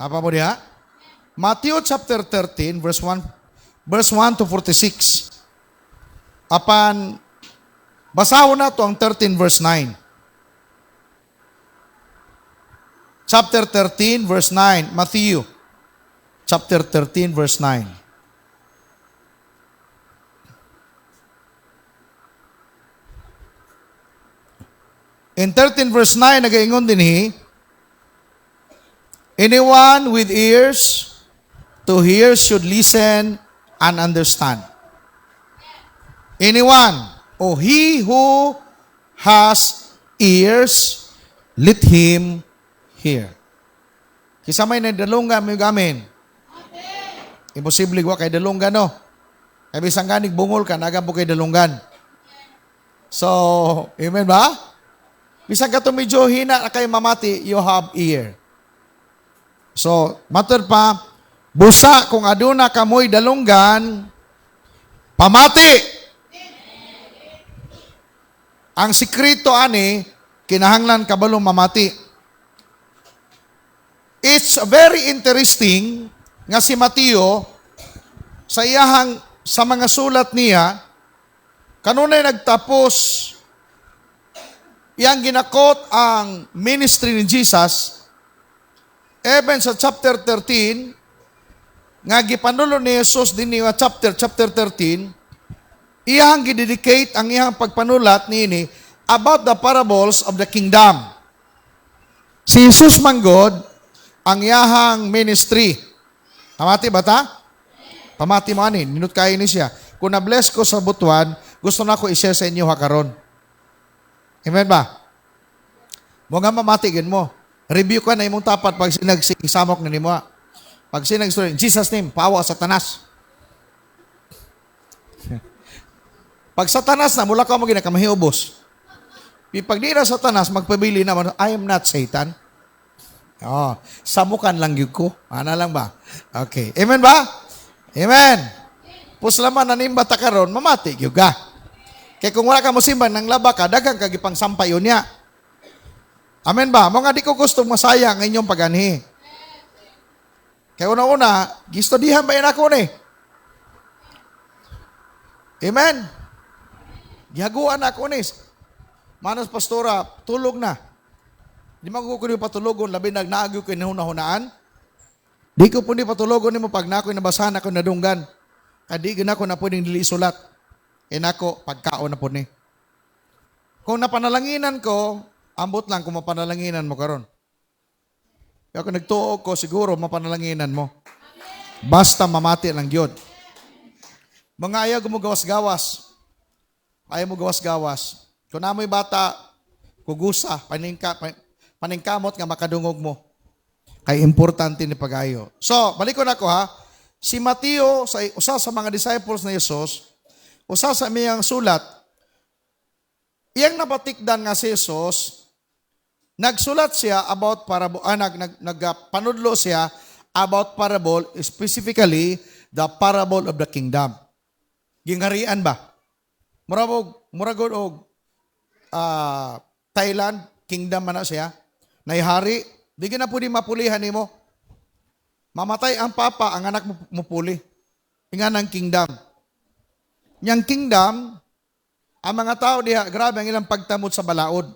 Apa mo diha? Matthew chapter 13, verse 1 to 46. Apan, basahon na to ang 13 verse 9. Chapter 13, verse 9. Matthew. Chapter 13, verse 9. In 13 verse 9, nagaingon din anyone with ears to hear should listen and understand. Anyone, or he who has ears, let him hear. Kisa may nadalungan mo gamin. Imposible wa kay dalungan, no? Kaya bisang ganig bungol ka, naga po kay dalungan. So, amen ba? Bisang ka to medyo hina na kayo mamati, you have ear. So, matter pa, busa kung aduna kamoy dalunggan, pamati. Ang sikrito ani, kinahanglan kabalong mamati. It's very interesting nga si Mateo, sa mga sulat niya, kanunay nagtapos yang ginakot ang ministry ni Jesus, even sa chapter 13, nga gipanulo ni Jesus din niya chapter 13, iyang gidedicate ang iyang pagpanulat niini about the parables of the kingdom. Si Jesus manggod ang iyahang ministry. Pamati ba ta? Pamati mo ani, ninut kayo ni siya. Kung na-bless ko sa butuan, gusto na ko i-share sa inyo hakaron. Amen ba? Mo nga mamatigin mo. Review ka na imong tapat pag sinagsamok na nimo. Pag sinagstory, in Jesus name, pawa Satanas. Pag Satanas na, mula ka mo ginakamahiubos. Pag di na Satanas, magpabili naman, I am not Satan. Oh, samukan lang yun ko. Ano lang ba? Okay. Amen ba? Amen. Puslaman na nimba ta karon, mamati yun ka. Kaya kung wala ka mo simban ng laba ka, dagang kagipang sampay yun niya. Amen ba? Mga di ko gusto masayang ang inyong paganhi. Kaya una-una, gistodihan ba yun ako ni? Amen. Gihaguan ako ni. Manos pastora, tulog na. Di man ko kundi patulogon, labi nagnaagyo ko hinahunaan. Di ko po ni patulogon ni mo pag na ako'y nabasahan ako nadunggan. Kadi gina ko na pwedeng dili isulat. Inako, pagkaon na po ni. Kung napanalanginan ko, ambot lang kung mapanalanginan mo karon. Kaya kung nagtuo ko, siguro mapanalanginan mo. Basta mamati lang yun. Mga ayaw mo gawas-gawas. Ayaw mo gawas-gawas. Kung namoy bata, kugusa, paningkamot nga makadungog mo. Kay importante ni pagayo. So, balik ko na ko ha. Si Mateo, usa sa mga disciples na Jesus, usa sa miyang sulat, iyang napatikdan nga si Jesus, nagsulat siya about parable, nagpanudlo siya about parable, specifically, the parable of the kingdom. Gingharian ba? Muragod og Thailand, kingdom man na siya. Naihari, di ka na pwede mapulihan mo. Mamatay ang papa, ang anak mo puli. Ingan ang kingdom. Yang kingdom, ang mga tao diha, grabe ang ilang pagtamot sa balaod.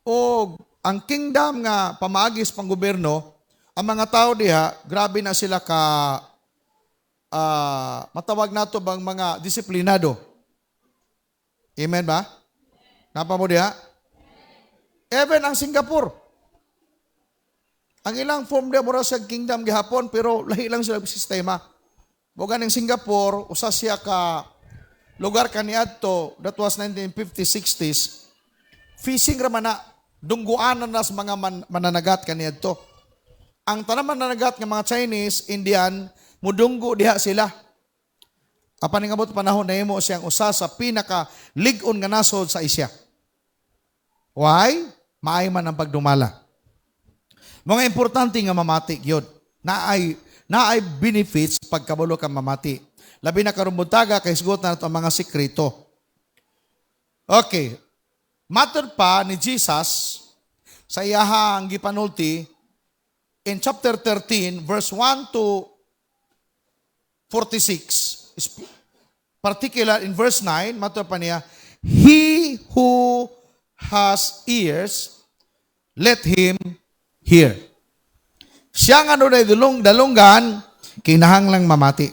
O ang kingdom nga pamaagis pang gobyerno, ang mga tao diha, grabe na sila matawag nato bang mga disiplinado. Amen ba? Napa mo diha? Even ang Singapore. Ang ilang form diha mura sa kingdom gihapon pero lahi lang sila sistema. Boga ning Singapore, usa siya ka lugar kaniadto, that was 1950s, 60s. Fishing ra man na, dungguanan na sa mga mananagat kaniadto. Ang tanang mananagat nga mga Chinese, Indian, mudunggo diha sila. Apan ning abot panahon nahimo siyang usa sa pinaka lig-on nga nasod sa Asia. Why? Maay man ang pagdumala. Mga importante nga mamati yun. Naay benefits pagkabalo kang mamati. Labi na karumbuntaga, kay sugot na ito ang mga sikrito. Okay. Matter pa ni Jesus, sa iyahang gipanulti, in chapter 13, verse 1 to 46, particular in verse 9, mato pa niya, he who has ears, let him hear. Siya nga doon ay dalunggan, kinahanglang mamati.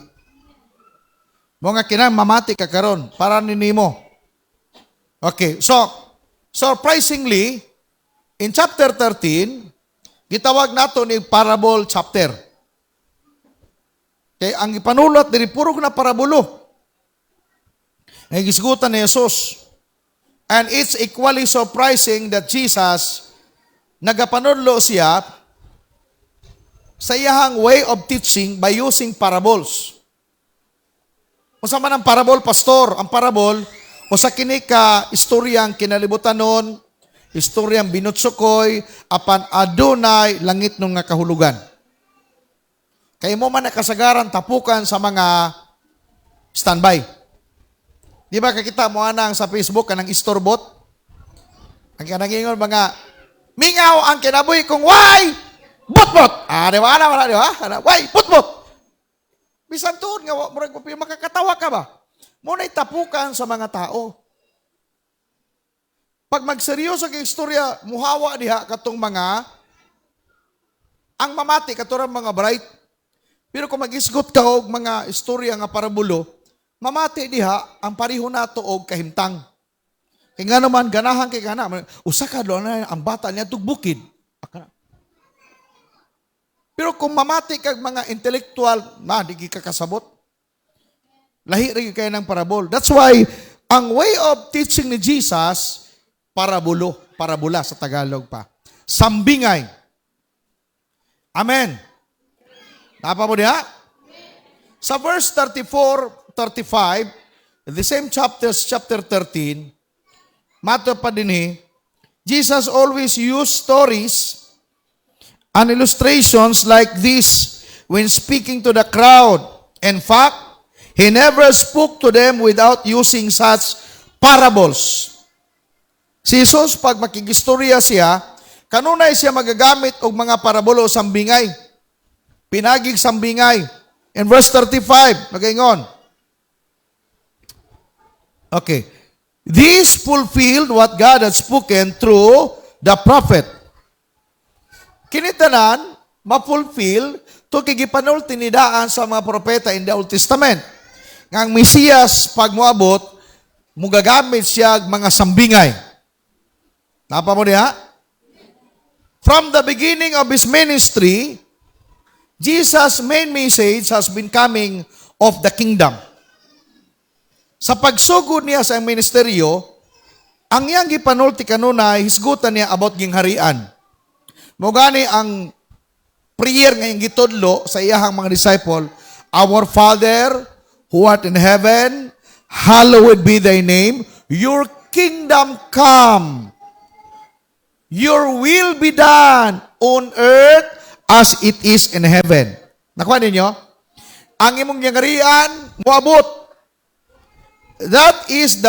Mga kinahang mamati ka karon para ninimo. Okay, so, surprisingly, in chapter 13, gitawag nato ni parable chapter. Kaya ang ipanulat diri puro na parabulo. Ang gisgutan ni Jesus. And it's equally surprising that Jesus nagapanudlo siya sa iyahang way of teaching by using parables. Usa man ang parable, pastor, ang parable usa kini ka istoryang kinalibutan nun, istoryang binutsukoy apan adunay langit nung nga kahulugan. Kay mo man nakasagaran tapukan sa mga standby. Di ba kakita mo anang sa Facebook kanang istorbot? Ang kanang mga mingaw ang kinabuhi kong why butbot. Di ba? Di ba? Why butbot. Bisan tuon nga makakatawa ka ba? Muna'y tapukan sa mga tao. Pag magseryoso kay istorya, muhawa diha katong mga ang mamati katurang mga bright. Pero kung mag-isgot ka og mga istorya nga parabulo, mamati diha ang pariho nato og kahimtang. Kay nga naman ganahan kay kana, usa ka do na ang bata niya tugbukid. Pero kung mamati kag mga intellectual, di ka kasabot. Lahi rin kayo ng parabol. That's why, ang way of teaching ni Jesus, parabula sa Tagalog pa. Sambingay. Amen. Napa mo diha? Sa verse 34, 35, the same chapter 13, mato pa din Jesus always used stories and illustrations like this when speaking to the crowd. In fact, he never spoke to them without using such parables. Si Jesus, pag makigistorya siya, kanunay siya magagamit og mga parabulo sambingay. Pinagig sambingay. In verse 35, nagaingon. Okay. This fulfilled what God had spoken through the prophet. Kinitanan, ma-fulfill, ito kigipanulti nidaan sa mga propeta in the Old Testament. Nga ang Mesiyas, pag moabot, mugagamit siya mga sambingay. Napa mo niya? From the beginning of His ministry, Jesus' main message has been coming of the kingdom. Sa pagsugod niya sa ministeryo, ang iyang gipanulti kanuna, hisgutan niya about gingharian. Mugani ang prayer ngayong gitudlo sa iyahang mga disciple, Our Father, who art in heaven, hallowed be thy name, your kingdom come, your will be done on earth as it is in heaven. Nakuha ninyo? Ang imong gingarian, muabot. That is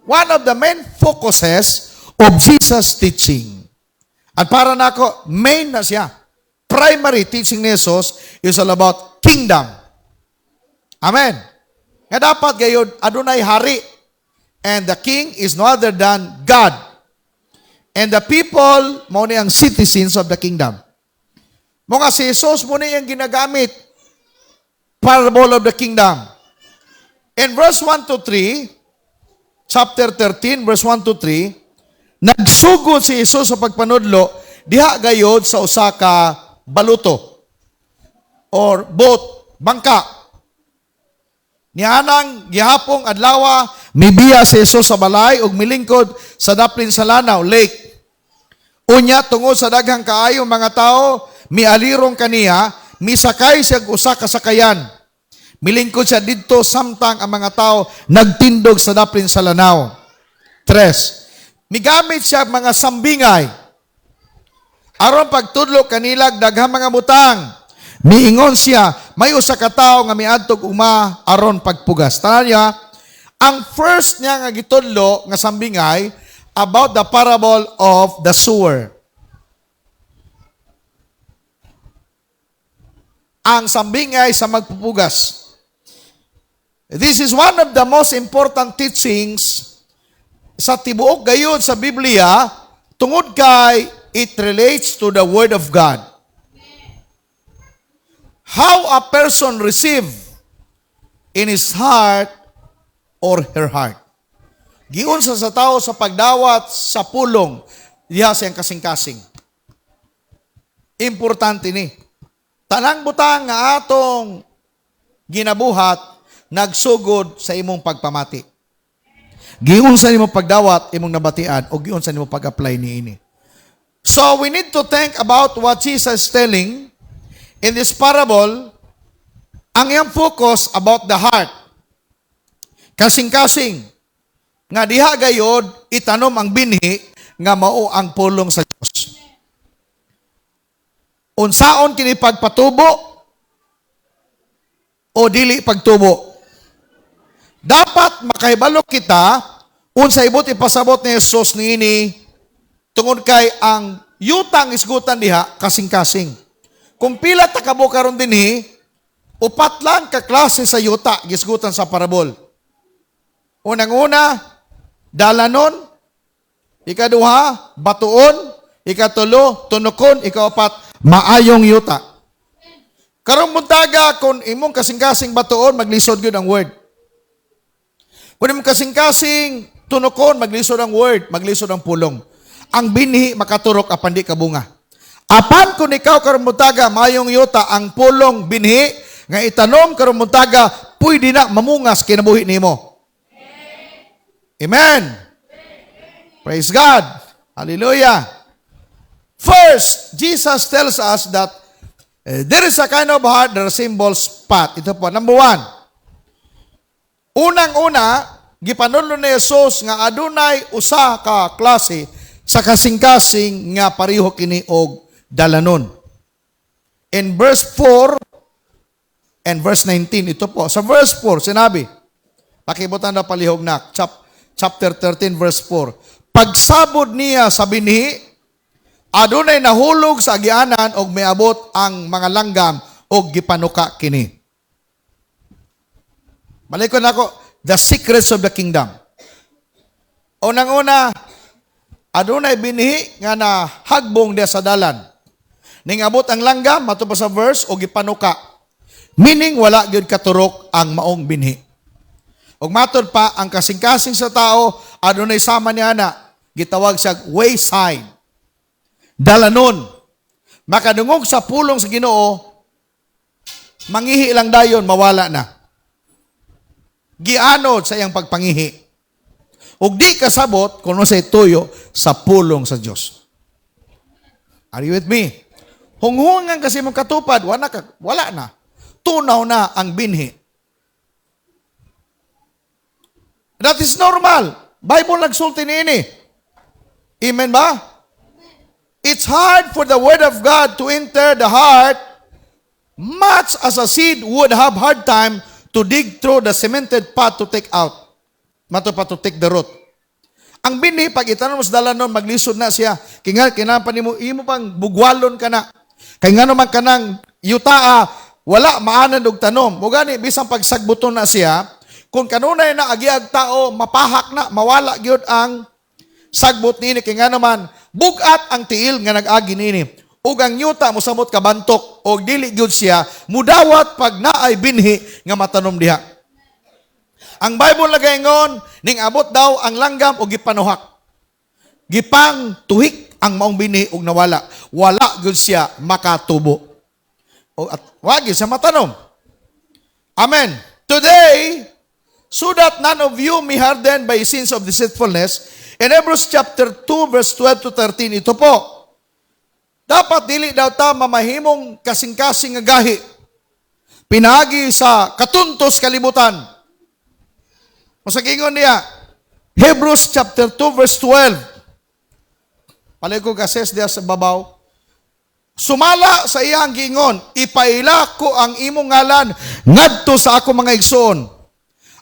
one of the main focuses of Jesus' teaching. At para nako, main na siya. Primary teaching ni Jesus is all about kingdom. Amen. Nga dapat gayud adunay hari. And the king is no other than God. And the people, mo ni ang citizens of the kingdom. Mga si Jesus mo ni ang ginagamit. Parable of the kingdom. In verse 1 to 3, chapter 13, verse 1 to 3, nagsugod si Jesus sa pagpanudlo diha gayod sa usa ka baluto or boat, bangka. Nianang gihapong adlaw mibiya si Jesus sa balay ug milingkod sa daplin sa lanaw, lake. Unya tungod sa daghang kaayo mga tao mialirong kaniya, misakay siya usa ka sakayan. Milingkod siya didto samtang ang mga tao nagtindog sa daplin sa lanaw. 3. Migamit siya mga sambingay. Aron pagtudlo kanilag daghang mga butang. Miingon siya, may usa ka tawo nga miadtog uma aron pagpugas. Tanan niya, ang first niya nga gitudlo nga sambingay about the parable of the sower. ang sambingay sa magpupugas. This is one of the most important teachings sa tibuok gayon sa Biblia, tungod kay it relates to the Word of God. How a person receive in his heart or her heart. Giunsa sa tao sa pagdawat sa pulong diha siyang kasing-kasing. Importante ni. Tanang butang nga atong ginabuhat nagsugod sa imong pagpamati. Giunsa nimo pagdawat imong nabatian o giunsa nimo pag-apply niini. So we need to think about what Jesus is telling in this parable. Ang iyang focus about the heart. Kasing-kasing nga diha gayod itanom ang binhi nga mao ang pulong sa Dios. Unsaon kini pagpatubo o dili pagtubo? Dapat makahibalo kita unsa ibot ipasabot ni Jesus niini tungod kay ang yutang isgutan diha kasing-kasing. Kung pila ta kabo karon dinhi, upat lang ka klase sa yuta gisgutan sa parabol. Unang-una, dalanon, ikaduha, batuon, ikatulo, tunokon, ikaapat, maayong yuta. Karong buntaga, kung imong kasing-kasing batuon, maglisod yun ang word. Kung imong kasing-kasing tunokon, maglisod ang word, maglisod ang pulong. Ang binhi, makaturok, apan di kabunga. Apan kung ikaw karong buntaga, maayong yuta, ang pulong binhi, nga itanom karong buntaga, pwede na mamungas kinabuhi nimo. Amen. Praise God. Hallelujah. First, Jesus tells us that there is a kind of heart that resembles pot. Ito po, number one. Unang-una, gipanulo ni Jesus nga adunay usa ka klase sa kasing-kasing nga pareho kini og dalanon. In verse 4 and verse 19, ito po. Sa verse 4, sinabi, pakibutan na palihog na, chapter 13, verse 4. Pagsabod niya sa binhi, adunay nahulog sa agianan og miabot ang mga langgam og gipanuka kini. Malikon ako, the secrets of the kingdom. Unang-una, adunay binhi nga nahagbong diya sa dalan. Ning abot ang langgam, mato pa sa verse, og gipanuka. Meaning, wala gyud katurok ang maong binhi. Og matod pa, ang kasing-kasing sa tao, adunay sama niya na, gitawag siya wayside. Dalanon. Makadungog sa pulong sa Ginoo, mangihi lang dayon, mawala na. Gianod sa iyang pagpangihi. Ug di kasabot, kuno sa tuyo, sa pulong sa Dios. Are you with me? Hunghungan kasi mong katupad, wala na. Tunaw na ang binhi. That is normal. Bible nagsulti niini. Amen ba? It's hard for the Word of God to enter the heart much as a seed would have hard time to dig through the cemented pot to take out. Mato pa to take the root. Ang binhi, pag itanong mo sa dalanon, maglisod na siya. Kinapan mo, imo pang bugwalon ka na. Kaya nga naman ka ng yutaa, wala maanan og tanom. O gani, bisang pagsagbuton na siya, kung kanunay na agiag tao, mapahak na, mawala gyud ang sagbot nini. Kaya nga naman, bugat ang tiil nga nag-agi nini. Ug ang yuta mo samot kabantok, o dili gyud siya, mudawat pag naay binhi nga matanom diha. Ang Bible nagaingon, ning abot daw ang langgam o gipanuhak. Gipang tuhik ang maong binhi og nawala. Wala gyud siya makatubo. O at wagi siya matanom. Amen. Today, so that none of you may harden by sins of deceitfulness, in Hebrews chapter 2 verse 12 to 13, ito po. Dapat dili daw ta mamahimong kasing-kasing nga gahi. Pinagi sa katuntos kalibutan. Masagingon niya, Hebrews chapter 2 verse 12. Paliko kases diya sa babaw. Sumala sa iyang gingon, ipaila ko ang imong ngalan ngadto sa ako mga igsoon.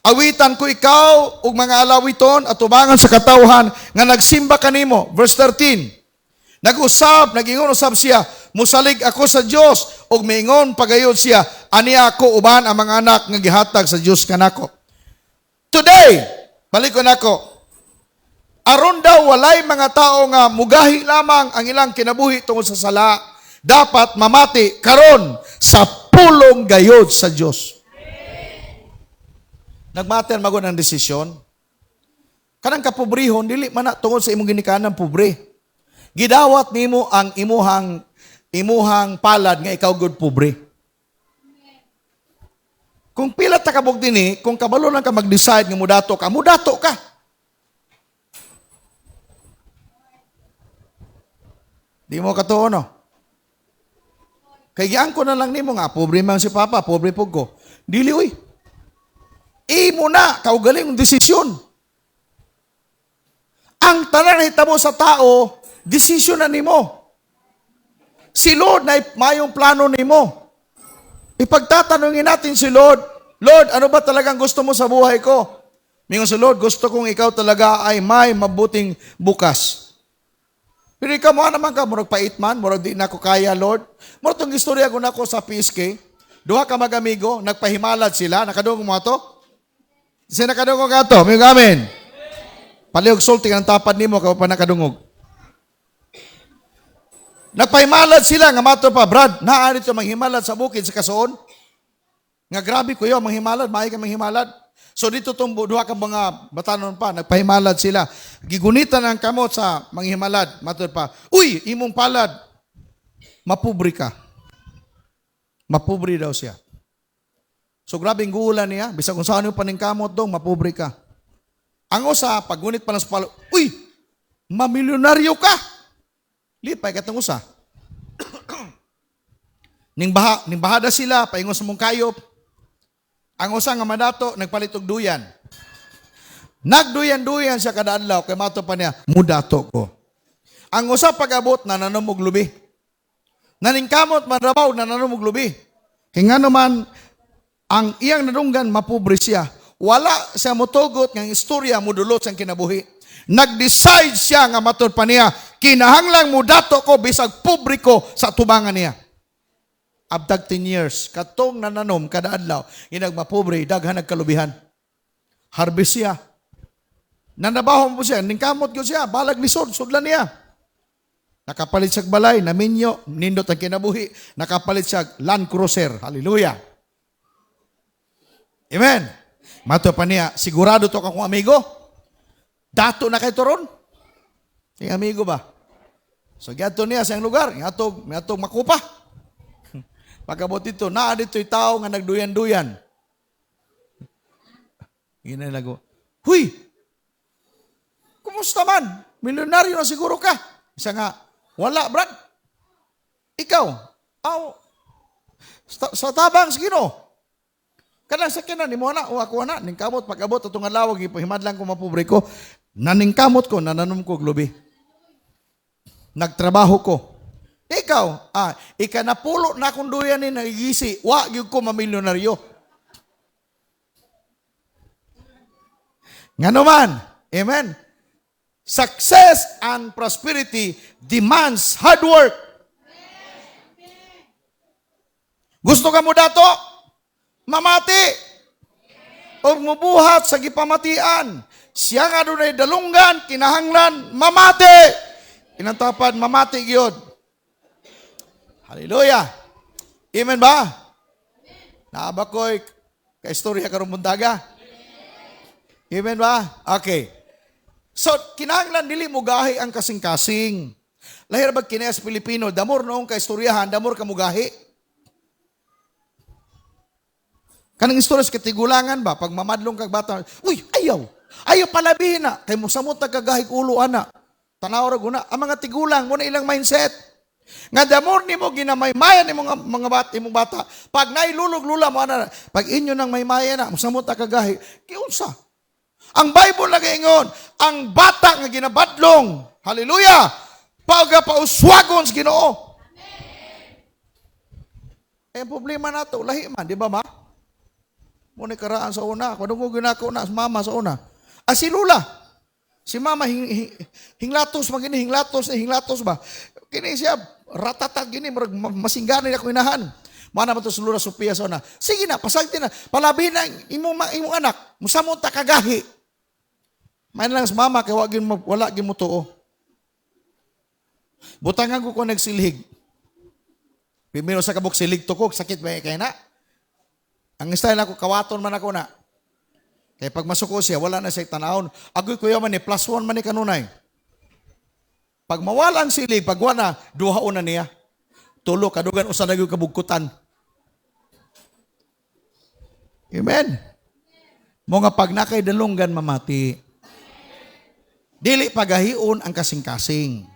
Awitan ko ikaw ug mga alawiton at tubangan sa katawhan nga nagsimba kanimo. Verse 13. Nag-ingon usab siya, musalig ako sa Dios o ug miingon pagayod siya, ani ako uban ang mga anak nga gihatag sa Dios kanako. Today, balik ko nako. Aron daw walay mga tao nga mugahi lamang ang ilang kinabuhi tungod sa sala, dapat mamati karon sa pulong gayod sa Dios. Nagmatter mago ng desisyon. Kanang kapobrehon dili man na tungod sa imong ginikanan pobre. Gidawat nimo ang imuhang palad nga ikaw gud pobre. Kung pila ta kabog dinhi, kung kabalo lang ka mag-decide nga mudato ka. Di mo katuo, no? Kay giang ko na lang nimo nga pobre man si Papa, pobre pug ko. Dili uy. Imo na kaugaling ang desisyon. Ang tanan hitabo sa tao, desisyon na nimo. Si Lord na mayong plano nimo. Ipagtatanungin natin si Lord, Lord, ano ba talagang gusto mo sa buhay ko? Mingon si Lord, gusto kong ikaw talaga ay may mabuting bukas. Pero ikaw mo naman ka, murag pait man, murag di na ko kaya, Lord. Murag itong istorya ko na ko sa PSK, duha ka mag-amigo, nagpahimalad sila, nakadungong mo ito? Kasi nakadungog ka ito, may gamin. Paliog sulti ang tapad nimo ka pa nakadungog. Nagpahimalad sila, nga mato pa, Brad, naan ito manghimalad sa bukid sa Kasuon. Nga grabe ko yun, manghimalad, maaay ka manghimalad. So dito itong duha ka mga batanon pa, nagpahimalad sila. Gigunitan ang kamot sa manghimalad, mato pa, uy, imong palad, mapubri ka. Mapubri daw siya. So grabing guulan niya, bisa kung saan yung paning kamot dong, mapubri ka. Ang usa, paggunit pa lang sa palo, uy, mamilyonaryo ka. Lipay katong usa. ning bahada sila paingon sa mong kayop. Ang usa nga madato nagpalit og duyan. Nagduyan-duyan siya kada adlaw kay mato pa niya, mudato ko. Ang usa pag-abot nananom og lubi. Naningkamot man rabaw nananom og lubi. Kay ngano man ang iyang nadunggan mapobre siya. Wala siya motugot nga istorya modulot sa kinabuhi. Nag-decide siya nga matud pa niya, kinahanglang mo dato ko bisag pobre ko sa tubangan niya. Abdag 10 years, katong nananom kada adlaw, inagmapobre, daghan nagkalubihan. Harvest siya. Nanabahon po siya, ningkamot ko siya, balag lisod, sudlan niya. Nakapalit siya balay, naminyo, nindot ang kinabuhi, nakapalit siya Land Cruiser. Hallelujah. Amen. Mato pa niya, sigurado to kang amigo. Dato na kay turon. Yung amigo ba? So, gato niya sa lugar. May atog makupa. Pagkabot dito, naa dito yung tao nga nagduyan-duyan. Ginalago. Huy! Kumusta man? Milyonaryo na siguro ka. Isa nga, wala, Brad. Ikaw, sa tabang, sigino. Kanang sakinan, ni mo na, o ako na, ningkamot, pag-abot, itong alawag, ipahimadlang ko mapobre ko, naningkamot ko, nananom ko globe. Nagtrabaho ko. Ikaw, ikanapulo na akong duyan ni nagigisi, wa gyud ko mamilyonaryo. Nga naman, amen. Success and prosperity demands hard work. Gusto ka mo dato? Mamati. O mubuhat sa gipamatian. Siya nga doon ay dalunggan, kinahanglan, mamati. Kinantapad, mamati gyud. Hallelujah. Amen ba? Naaba ko'y kaistorya karong buntaga. Amen ba? Okay. So, kinahanglan dili mo gahi ang kasing-kasing. Lahir bag kinayas Pilipino, damor noong kaistoryahan, damor ka mo gahi. Kanang istorya sa katigulangan ba? Pag mamadlong kag bata, uy, ayaw. Ayaw palabihin na. Kay mo samot nagkagahig ulo, ana. Tanaw ra guna. Ang mga tigulang, muna ilang mindset. Nga damor ni mo, ginamay-mayan ni mga bata. Pag nailulog-lula mo, ana, pag inyo nang may-mayan na, samot nagkagahig, kiunsa. Ang Bible nag-ingon, ang bata nga ginabadlong, hallelujah, pauswagon sa Ginoo. Eh, problema na ito, lahi man, di ba ma? Muna karaan sa una. Kung ko ginako na, mama sa una. Si Lula. Si mama, hinglatos, hinglatos ba? Kini siya, ratatat, gini, masinggani ako inahan. Mana ba ito sulura Sophia sa una? Sige na, pasagti na. Palabi na imong anak. Musamon ta kagahi. May lang sa mama, kaya wala gin mo tuo. Butangan ko nagsilhig. Pimino sa kabuk silig to ko, sakit ba kaya na? Ang style ako, kawaton man ako na. Kaya pag masuko siya, wala na siya tanahon. Agoy kuya man ni, +1 man ni kanunay. Pag mawala ang silig, pag wala, duhaon na niya. Tulo, kadugan, usa na yung kabugkutan. Amen. Mga pag nakay dalunggan mamati. Dili pagahion ang kasing-kasing.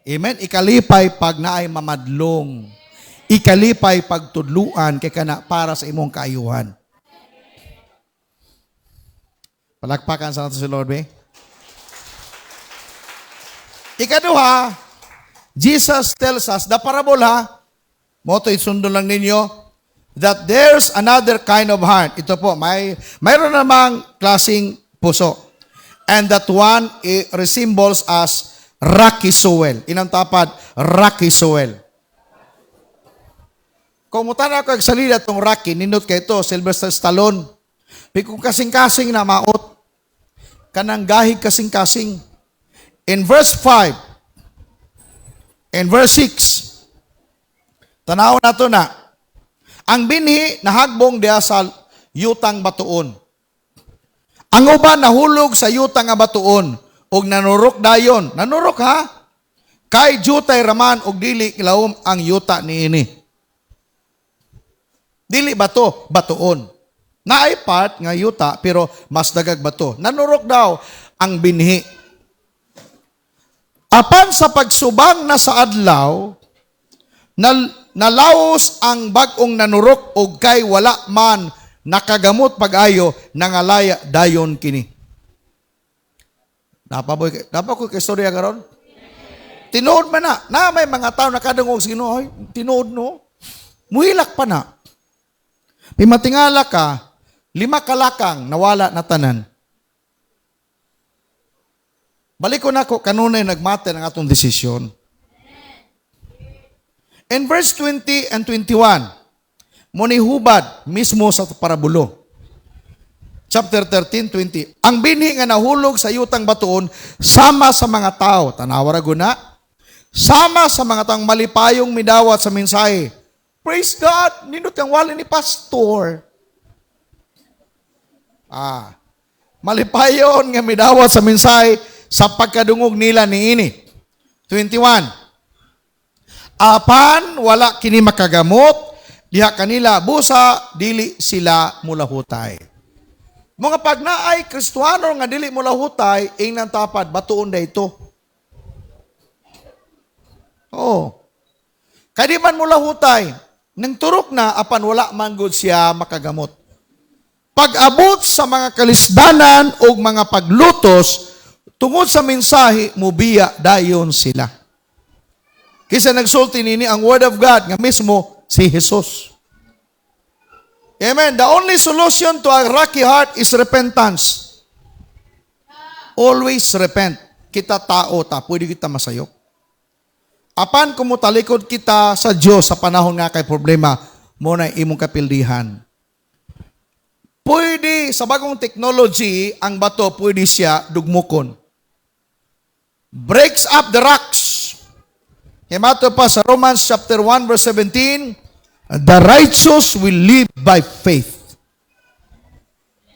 Amen. Ikalipay pag naay mamadlong. Ikalipay pag tudluan kay kana para sa imong kaayuhan. Palakpakan sa natin si Lord, be. Ikaduha, Jesus tells us, the parable ha, moto isundo lang ninyo, that there's another kind of heart. Ito po, mayroon namang klaseng puso. And that one resembles as rocky soil. Inang tapad, rocky soil. Kung mutan ako agsalida itong rocky, ninot kayo ito, Sylvester Stallone. Kung kasing-kasing na maot, kanang gahig kasing-kasing. In verse 5, in verse 6, tanaw na ito na, ang binhi nahagbong diya sa yutang batuon. Ang uban nahulog sa yutang nga batuon, og nanurok dayon. Nanurok ha? Kay jutay raman og dili kilawom ang yuta niini. Dili bato, batuon. Naay part nga yuta, pero mas dagag bato. Nanurok daw ang binhi. Apan sa pagsubang na sa adlaw, nalaos ang bagong nanurok og kay wala man nakagamot pag-ayo nangalaya dayon kini. Napa ko kay storya karon? Tinuod man na may mga tao nakadungog sa Ginoo, tinuod no. Muhilak pa na. Pimatingala ka, 5 kalakang nawala na tanan. Balik ko na ko, kanunay nagmate ng atong desisyon. In verse 20 and 21, munihubad mismo sa parabulo. Chapter 13, 20. Ang binhi nga nahulog sa yutang batuon, sama sa mga tao. Tanawara guna. Sama sa mga taong malipayong midawat sa mensahe. Praise God! Nindot kang wali ni pastor. Malipayon nga midawat sa mensahe sa pagkadungog nila niini. 21. Apan wala kini makagamot, diha kanila busa dili sila mulahutay. Mga pagnaay Kristiyano nga dili mulahutay, ingnan tapad batuon dayto. Kadi man mulahutay, nang turok na apan wala man gud siya makagamot. Pag-abot sa mga kalisdanan o mga paglutos, tungod sa mensahe, mubiya dayon sila. Kisa nagsulti nini ang Word of God nga mismo si Jesus. Amen. The only solution to a rocky heart is repentance. Always repent. Kita tao ta, pwede kita masayok. Apan kumutalikod kita sa Diyos sa panahon nga kay problema, mo na imong kapildihan. Pwede, sa bagong technology, ang bato pwede siya dugmukon. Breaks up the rocks. Himato pa sa Romans chapter 1 verse 17, the righteous will live by faith.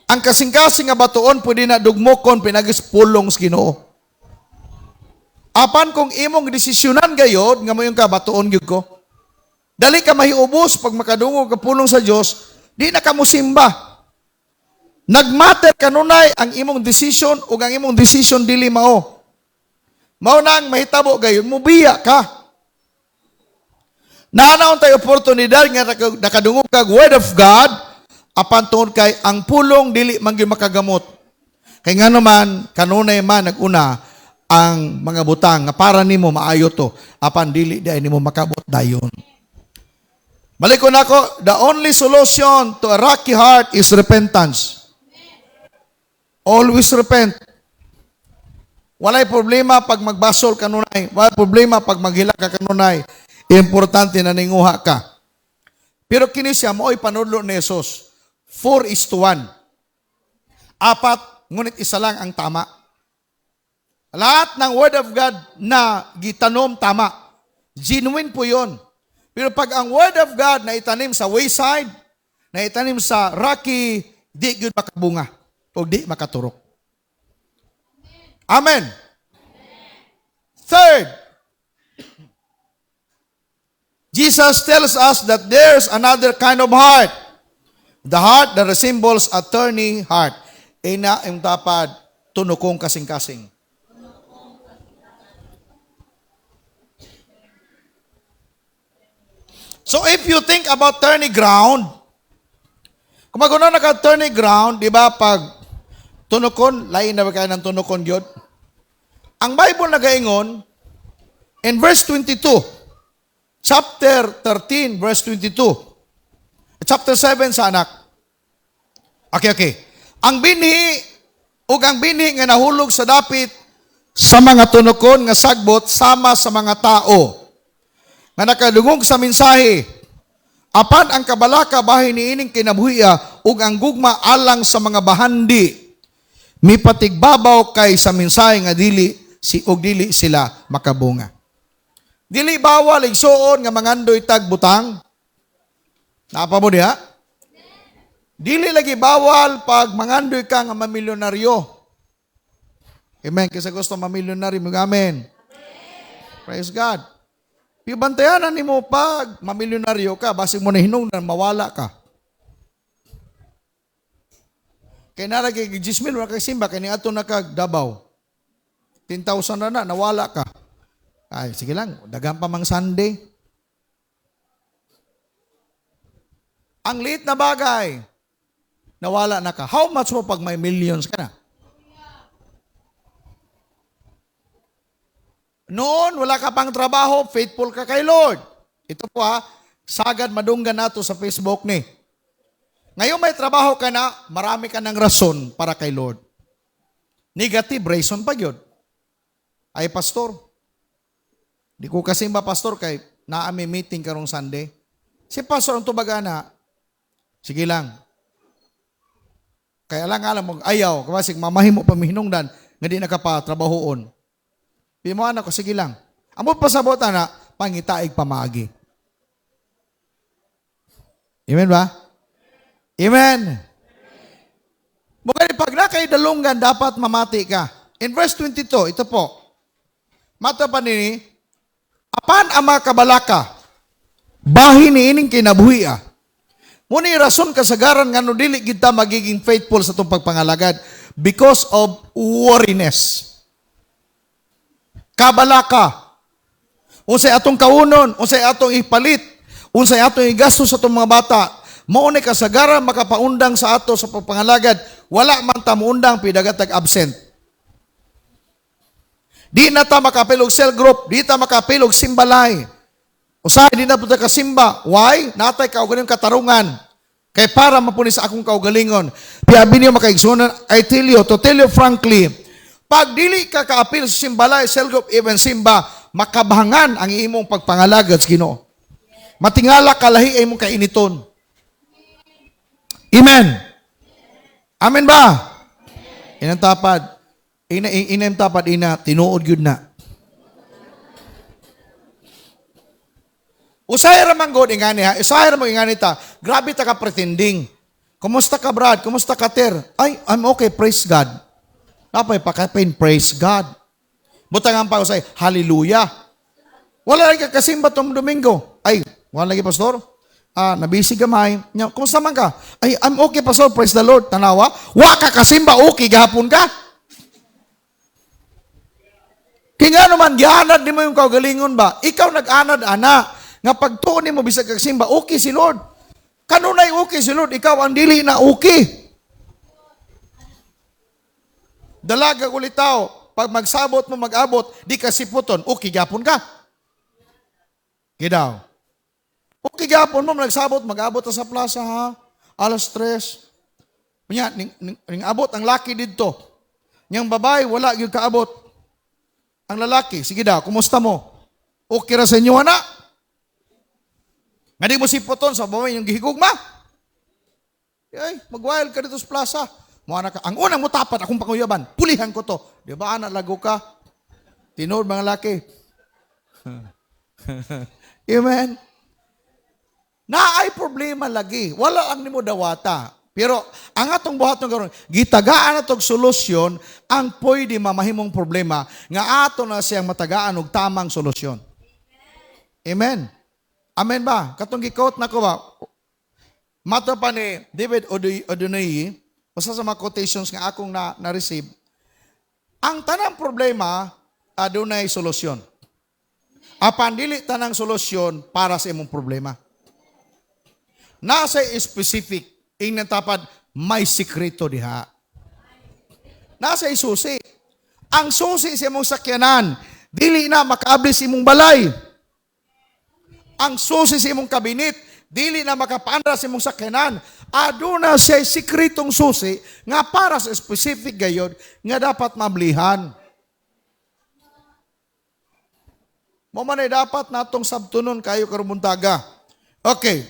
Ang kasing-kasing nga batuon pwede na dugmokon pinagispulong sa Ginoo. Apan kung imong desisyonan gayod nga mayon ka batuon gyud ko. Dali ka mahiubos pag makadungog ka pulong sa Dios, di na ka mosimba. Nagmatter kanunay ang imong decision ug ang imong decision dili mao. Mao nang mahitabo gayon mubiya ka. Naanaon tayo oportunidad nga nakadungog kag Word of God apan tungod kay ang pulong dili man gyud makagamot. Kay nga naman kanunay man naguna ang mga butang nga para nimo maayo to apan dili di nimo makabot dayon. Balik ko nako, the only solution to a rocky heart is repentance. Always repent. Walay problema pag magbasol kanunay. Walay problema pag maghila ka kanunay. Importante na ninguha ka. Pero kini siya mo'y panudlo ni Jesus. 4:1. Apat, ngunit isa lang ang tama. Lahat ng Word of God na gitanom, tama. Genuine po yun. Pero pag ang Word of God na itanim sa wayside, na itanim sa rocky, di yun makabunga o di makaturok. Amen. Third, Jesus tells us that there's another kind of heart. The heart that resembles a thorny heart. Ina ang tapad, tunukong kasing-kasing. So if you think about thorny ground, kung maguna naka-thorny ground, di ba, pag tunukon, lain na ba kayo ng tunukon yun? Ang Bible nagaingon, in verse 22, chapter 13, verse 22, chapter 7 sa anak. Okay. Ang binhi, o ang binhi nga nahulog sa dapit sa mga tunukon nga sagbot, sama sa mga tao, nga nakadungog sa mensahe, apan ang kabalaka bahin niining kinabuhiya, ug ang gugma alang sa mga bahandi, mipatigbabaw kay sa mensahe nga dili sila makabunga. Dili bawal igsuon nga mangandoy tag butang. Napa mo diha? Dili lagi bawal pag mangandoy ka nga mamilyonaryo. Amen. Kasi gusto mamilyonaryo mo. Amen. Praise God. Pibantayanan ni mo pag mamilyonaryo ka, basig mo na hinungdan, mawala ka. Kaya naragay, 10,000 wala kay simba, kaya ni ato na kag Dabaw. 10,000 na nawala ka. Ay, sige lang, dagan pa mang Sunday. Ang liit na bagay, nawala na ka. How much mo pag may millions ka na? Noon, wala ka pang trabaho, faithful ka kay Lord. Ito po sagad madunggan nato sa Facebook ni. Ngayon may trabaho ka na, marami ka ng rason para kay Lord. Negative reason pa yun. Ay, pastor, di ko kasi pastor kay naami meeting karong Sunday. Si pastor ang tubaga na, sige lang. Kaya lang alam mo, ayaw, kapasig mamahimo pamihinungdan, nga di nakapatrabahoon. Di mo anak ko, sige lang. Amo pasabot na, pangitaig pamagi. Amen ba? Amen. Mugani, pag na kay dalunggan, dapat mamati ka. In verse 22, ito po. Mata pa nini, apan ama kabalaka, bahin ni ining kinabuhi. Muna rason kasagaran nga no dili kita magiging faithful sa itong pagpangalagad because of worriness. Kabalaka. Unsay atong kaunon, unsay atong ipalit, unsay atong igasto sa itong mga bata, mauni kasagaran makapaundang sa ato sa pagpangalagad, wala man ta muundang pidagatag absent. Di na ta makapilog cell group, di ta makapilog simbalay. Usahay di na po ta kasimba. Why? Natay kaugaling katarungan. Kay para mapunis akong kaugalingon. Piyabi niyo makaigsunan, I tell you, to tell you frankly, pag dili ka kaapil sa simbalay, cell group, even simba, makabahangan ang imong pagpangalagad sa Ginoo. Matingala kalahi ay imong kainiton. Amen. Amen ba? Inang tapad. Inang tapad tinuod yun na. Usay ramang god ingani ha. Usay ramang ingani ta. Grabe ta ka pretending. Kumusta ka Brad? Kumusta ka Ter? Ay, I'm okay, praise God. Napay pakapin, praise God. Butangan pa usay, hallelujah. Wala lagi ka kasimba tong Domingo. Ay, wala lagi pastor. Nabisi gamay. Kumusta man ka? Ay, I'm okay pastor, praise the Lord. Tanawa, wa ka kasimba, okay gahapon ka. Kaya naman, gianad di mo yung kaugalingon ba? Ikaw nag-anad, ana. Nga pagtuon ni mo bisag kagsimba, okay si Lord. Kanunay okay si Lord, ikaw ang dili na okay. Dalaga ulit tao, pag magsabot mo mag-abot, di ka siputon, okay gapon ka. Gidaw. Okay gapon mo, nagsabot, mag-abot sa plaza ha. Alas 3. Ning abot ang laki dito. Niyang babae, wala yung kaabot. Ang lalaki, sige daw, kumusta mo? Okay ra sa inyo, anak? Nga di mo sipoton sa bawang yung gihigugma. Ay, mag-wild ka dito sa plaza. Muana ka. Ang unang mutapat, akong panguyaban. Pulihan ko to. Di ba, anak, lago ka? Tinod, mga laki. Amen? Naay problema lagi. Wala ang nimo dawata. Pero, ang atong buhat ng karon, gitagaan atong solusyon, ang pwede mamahimong problema, nga ato na siyang matagaan og tamang solusyon. Amen? Amen ba? Katong gi-quote na ko ba? Mato pa ni David Odunoyi, usa sa mga quotations nga akong na-receive, ang tanang problema, adunay solusyon. Apan dili tanang solusyon para sa imong problema. Nasa specific, ingnan tapad, may sikreto diha. Nasa susi. Ang susi sa imong sakyanan, dili na makaabli sa imong balay. Ang susi sa imong kabinet, dili na makapandra sa imong sakyanan. Aduna siya sikretong susi nga para sa specific gayod nga dapat mablihan. Mo man ay dapat natong sabtunon kayo karumuntaga. Okay.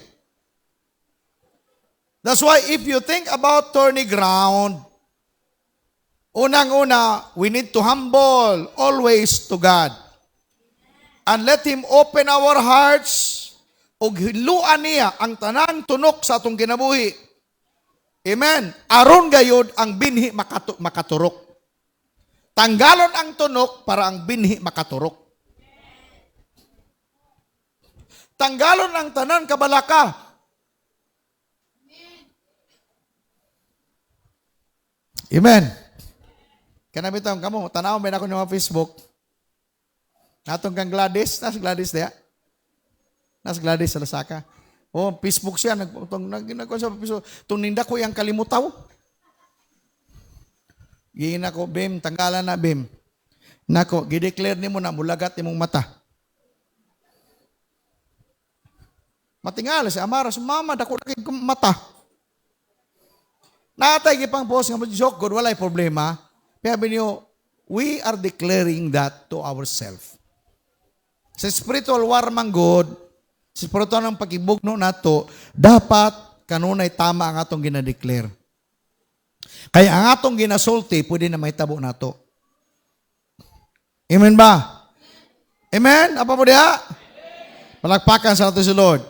That's why if you think about turning ground, unang-una, we need to humble always to God. And let Him open our hearts ug hiluan niya ang tanang tunok sa atong kinabuhi. Amen. Aron gayud ang binhi makaturok. Tanggalon ang tunok para ang binhi makaturok. Tanggalon ang tanan kabalaka. Amen. Kanami taong kamo, tanaw may ako ng Facebook. Natong kang Gladys, nas Gladys diya. Nas Gladys sa Lasaka. Oh, Facebook siya, nagkuha sa Facebook. Itong ninda ko yung kalimutaw. Gihin ako, Bim, tanggalan na, Bim. Nako, gideclare ni mo na, mulagat ni mong mata. Matingala si Amara, sumama, dako na kayong mata. Natay gipang post nga joke good, walay problema. Sabi niyo, we are declaring that to ourselves. Sa spiritual war man good, sa spiritual ng pagibugno nato, dapat kanunay tama ang atong ginadeclare. Kaya ang atong ginasulti, pwede na mahitabo nato. Amen ba? Amen? Apa mo diha? Palakpakan sa nato si Lord.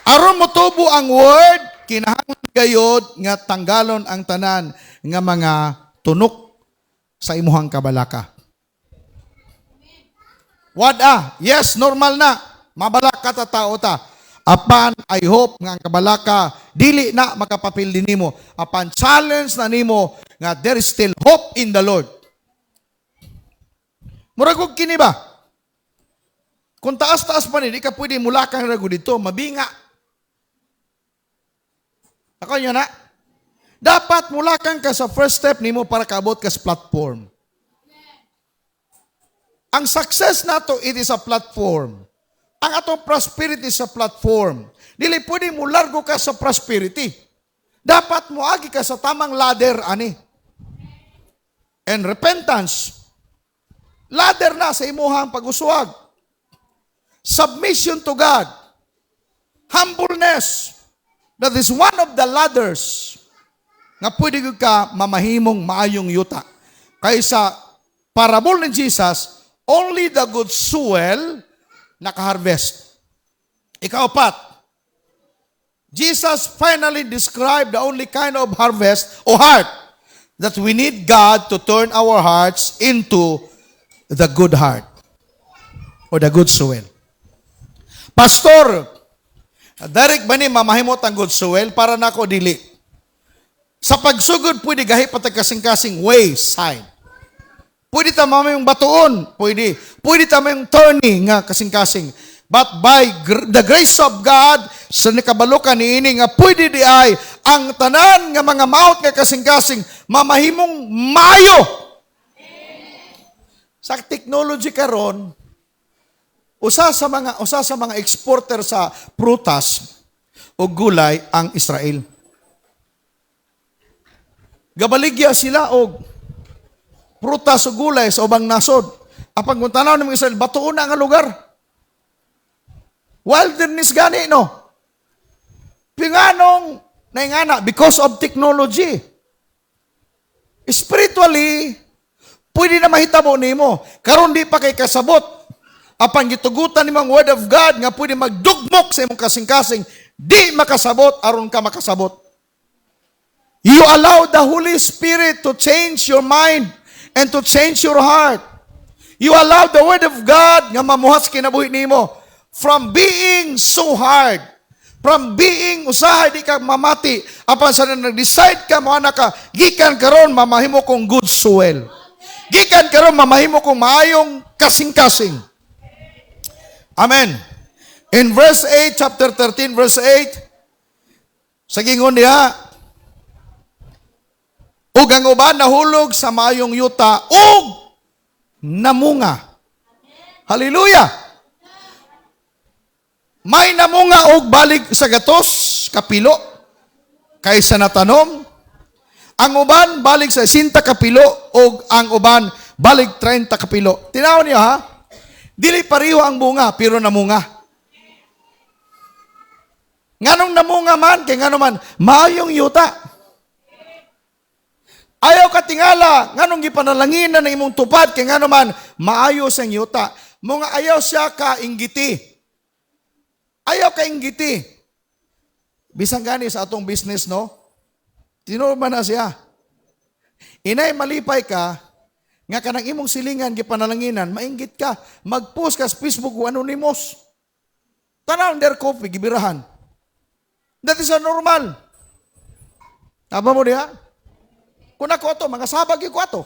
Aron motubo ang word, kinahanglan gayod nga tanggalon ang tanan nga mga tunok sa imuhang kabalaka. Wada, yes, normal na. Mabalaka ta tao ta. Apan, I hope nga ang kabalaka, dili na makapapil din nimo. Apan, challenge na nimo nga there is still hope in the Lord. Muragog kini ba? Kung taas-taas pa ni, di ka pwede mulakang rago dito, mabinga. Ako nyo na. Dapat mulakang ka sa first step nimo para kaabot ka sa platform. Ang success nato, it is a platform. Ang atong prosperity sa platform. Dili pwede mo largo ka sa prosperity. Dapat mo agi ka sa tamang ladder, ani. And repentance. Ladder na sa imuhang pag-uswag. Submission to God. Humbleness. That is one of the ladders nga pwede ka mamahimong maayong yuta. Kaysa parable ni Jesus, only the good soil nakaharvest. Ikaapat, Jesus finally described the only kind of harvest o heart that we need God to turn our hearts into the good heart or the good soil. Pastor, direct ba ni mamahimot ang good soil para nako dili? Sa pagsugod, pwede gahi patag kasing-kasing wayside. Pwede tama yung batuon, pwede. Pwede tama yung turning nga kasing-kasing. But by the grace of God, sa nikabalukan niini nga pwede di ay ang tanan nga mga maot nga kasing-kasing mamahimong mayo. Sa technology karon, usa sa mga exporter sa prutas o gulay ang Israel. Gabaligya sila og prutas o gulay sa ubang nasod. Apang kung tanaw ng Israel, batuon na ang lugar. Wilderness gani, no? Pinganong, naingana, because of technology. Spiritually, pwede na mahitabo nimo. Karon di pa kay kasabot. Apan gitugutan nimong word of God nga pwede magdugmok sa imong kasing-kasing, di makasabot aron ka makasabot. You allow the Holy Spirit to change your mind and to change your heart. You allow the word of God nga mamuhas kinabuhi nimo from being so hard, from being usahay di ka mamati, apan sa nag-decide ka mo anak ka, gikan karon mamahimo kong good soil. Gikan karon mamahimo kong maayong kasing-kasing. Amen. In verse 8, chapter 13, verse 8, sa gingon niya, ug ang uban nahulog sa maayong yuta, ug namunga. Hallelujah! May namunga og balik sa gatos, kapilo, kaysa natanom. Ang uban balik sa 60 kapilo, og ang uban balik 30 kapilo. Tinaw niyo ha? Dili pareho ang bunga, pero namunga. Nganong namunga man, kay ngano man, maayong yuta. Ayaw ka tingala, nganong gipanalanginan ng imong tupad, kay ngano man, maayo sang yuta. Mga ayaw siya ka inggiti. Ayaw ka inggiti. Bisang gani sa atong business, no? Tinorma na siya. Inay malipay ka, nga kanang imong silingan, gipanalanginan, mainggit ka, mag-post ka sa Facebook o anonymous. Tanaw der coffee, gibirahan. That is a normal. Tama mo diha? Kung ako ito, mga sabag ko ito.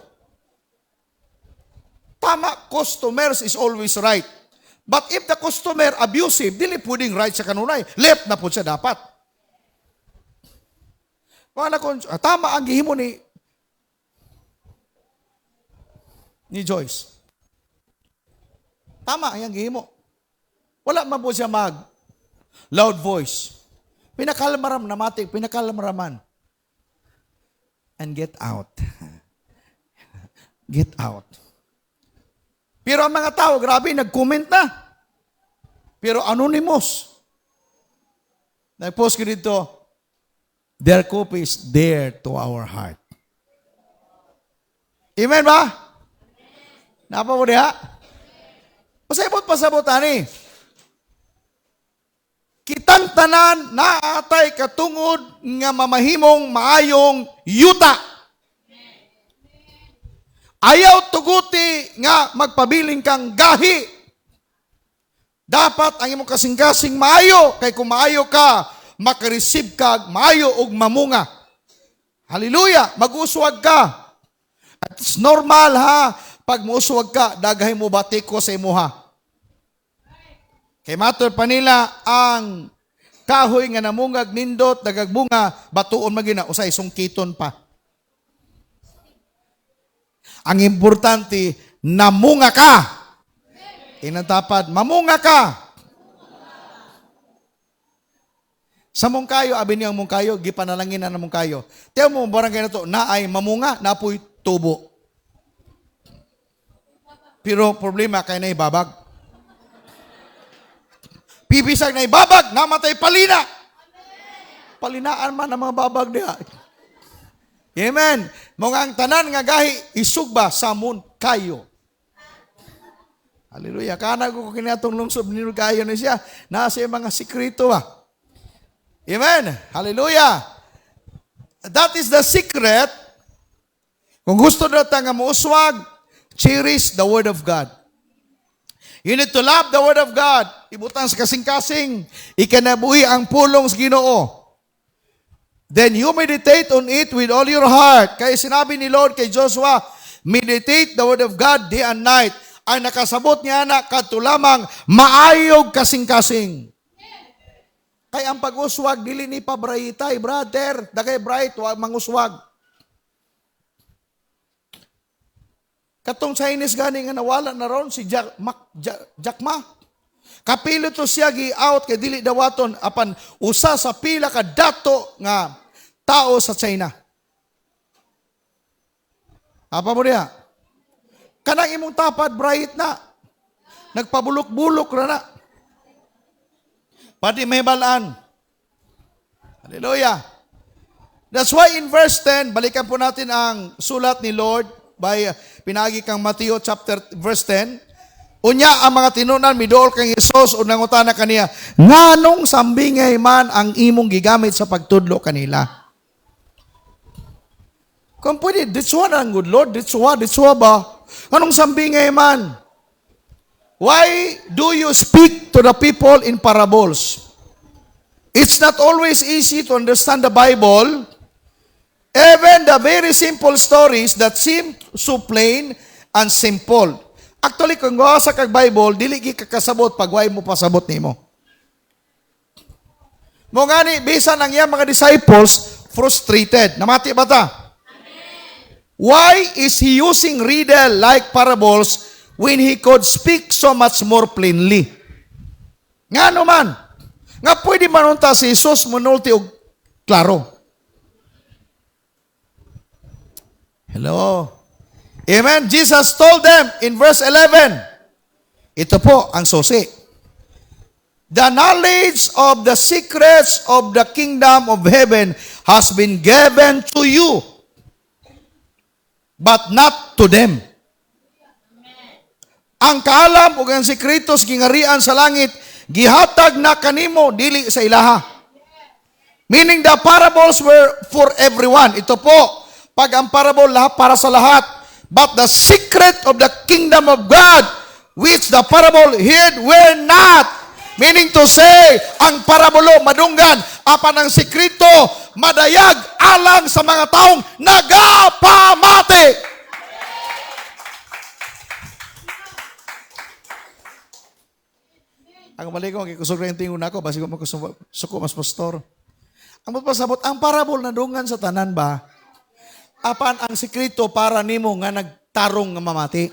Tama, customers is always right. But if the customer abusive, dili pwedeng right sa kanunay. Left na po siya dapat. Tama ang gihimo ni Joyce. Tama ang gihimo. Wala man po siya loud voice. Pinakalmaram na matik, pinakalmaraman. And get out. Get out. Pero ang mga tao, grabe, nag-comment na. Pero anonymous. Nag-post ko dito, their coffee is dear to our heart. Amen ba? Napa mo diha? Pasabot ani. Kitang tanan naatay katungod nga mamahimong maayong yuta. Ayaw tuguti nga magpabiling kang gahi. Dapat ang imong kasing-kasing maayo, kay kung maayo ka, makareceive ka, maayo og mamunga. Hallelujah! Mag-uswag ka. At it's normal ha, pag muswag ka, daghay mo batiko sa imuha. Kay matur pa nila, ang kahoy nga namungag nindot, dagagbunga, batuon magina, usay sungkiton pa. Ang importante, namunga ka. Inatapad, mamunga ka. Sa mungkayo, abin niyang mungkayo, gipanalangin na mungkayo. Tiyaw mo, barangay na to, naay mamunga, napoy tubo. Pero problema, kay na ibabag. Pibisag na ibabag, namatay palina. Palinaan man ang mga babag niya. Amen. Mga tanan nga gahi, isugba sa kayo. Hallelujah. Kana ko kinatong lungsod ni kayo na siya. Nasa mga sikrito ba. Amen. Hallelujah. That is the secret. Kung gusto natin nga muuswag, cherish the Word of God. You need to love the Word of God. Ibutang sa kasing-kasing. Ikanabuhi ang pulong sa Ginoo. Then you meditate on it with all your heart. Kaya sinabi ni Lord kay Joshua, meditate the Word of God day and night. Ang nakasabot niya na katulamang maayog kasing-kasing. Kaya ang pag-uswag, dili ni pabrayitay, brother. Dagay bright, wag manguswag. Katong Chinese gani nga nawala na ron si Jack Ma. Kapilo to siya gi-out kay dili dawaton apan usa sa pila ka dato nga tao sa China. Apa mo diha? Kanang imong tapad bright na. Nagpabulok-bulok ra na. Pati may balaan. Hallelujah. That's why in verse 10, balikan po natin ang sulat ni Lord by pinagi kang Mateo chapter verse 10. Unya ang mga tinunan midool kang Hesus o nangutana kaniya, nganong sambingay man ang imong gigamit sa pagtudlo kanila? Kung pwede, ditswa na ang good Lord, ditswa ba? Anong sambingay man? Why do you speak to the people in parables? It's not always easy to understand the Bible. Even the very simple stories that seem so plain and simple. Actually, kung gawa sa kag Bible, dili gi kakasabot pag way mo pasabot nimo. Mo gani bisan ang iyang mga disciples frustrated. Namati ba ta? Why is he using riddle like parables when he could speak so much more plainly? Ngano man? Nga pwede manunta si Jesus munulti og klaro. Hello. Amen. Jesus told them in verse 11, ito po ang susi. The knowledge of the secrets of the kingdom of heaven has been given to you, but not to them. Ang kaalam ug ang sekretos gingarian sa langit, gihatag na kanimo, dili sa ilaha. Meaning the parables were for everyone. Ito po, pag ang parable lahat para sa lahat. But the secret of the kingdom of God, which the parable hid, were not. Meaning to say, ang parabolo madunggan, apan ang sekreto madayag alang sa mga taong nagapamati. Ang mali ko, kikusog na yung tingon ako, basi ko magkusuko mas pastor. Ang magpasabot, ang parabol na dungan sa tanan ba, apan ang sekreto para nimo nga nagtarong nga mamati.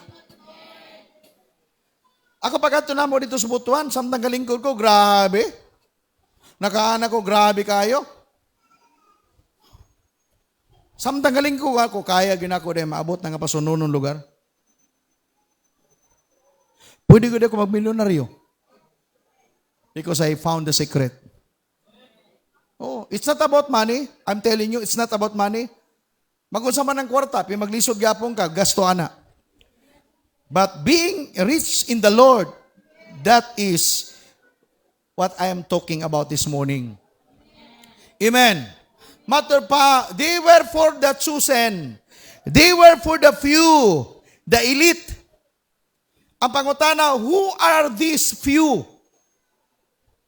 Ako pagkato na mo dito sa butuan, samtang galingkod ko, grabe. Nakaana ko, grabe kayo. Samtang galingkod ako, kaya ginako dahil maabot na nga pasununong lugar. Pwede ko dahil ko magmilyonaryo. Because I found the secret. Oh, it's not about money. I'm telling you, it's not about money. Mag-unsa man ng kwarta, maglisod gyapon ka, gasto ana. But being rich in the Lord, that is what I am talking about this morning. Amen. Matter pa, they were for the chosen. They were for the few, the elite. Ang pangutana, who are these few?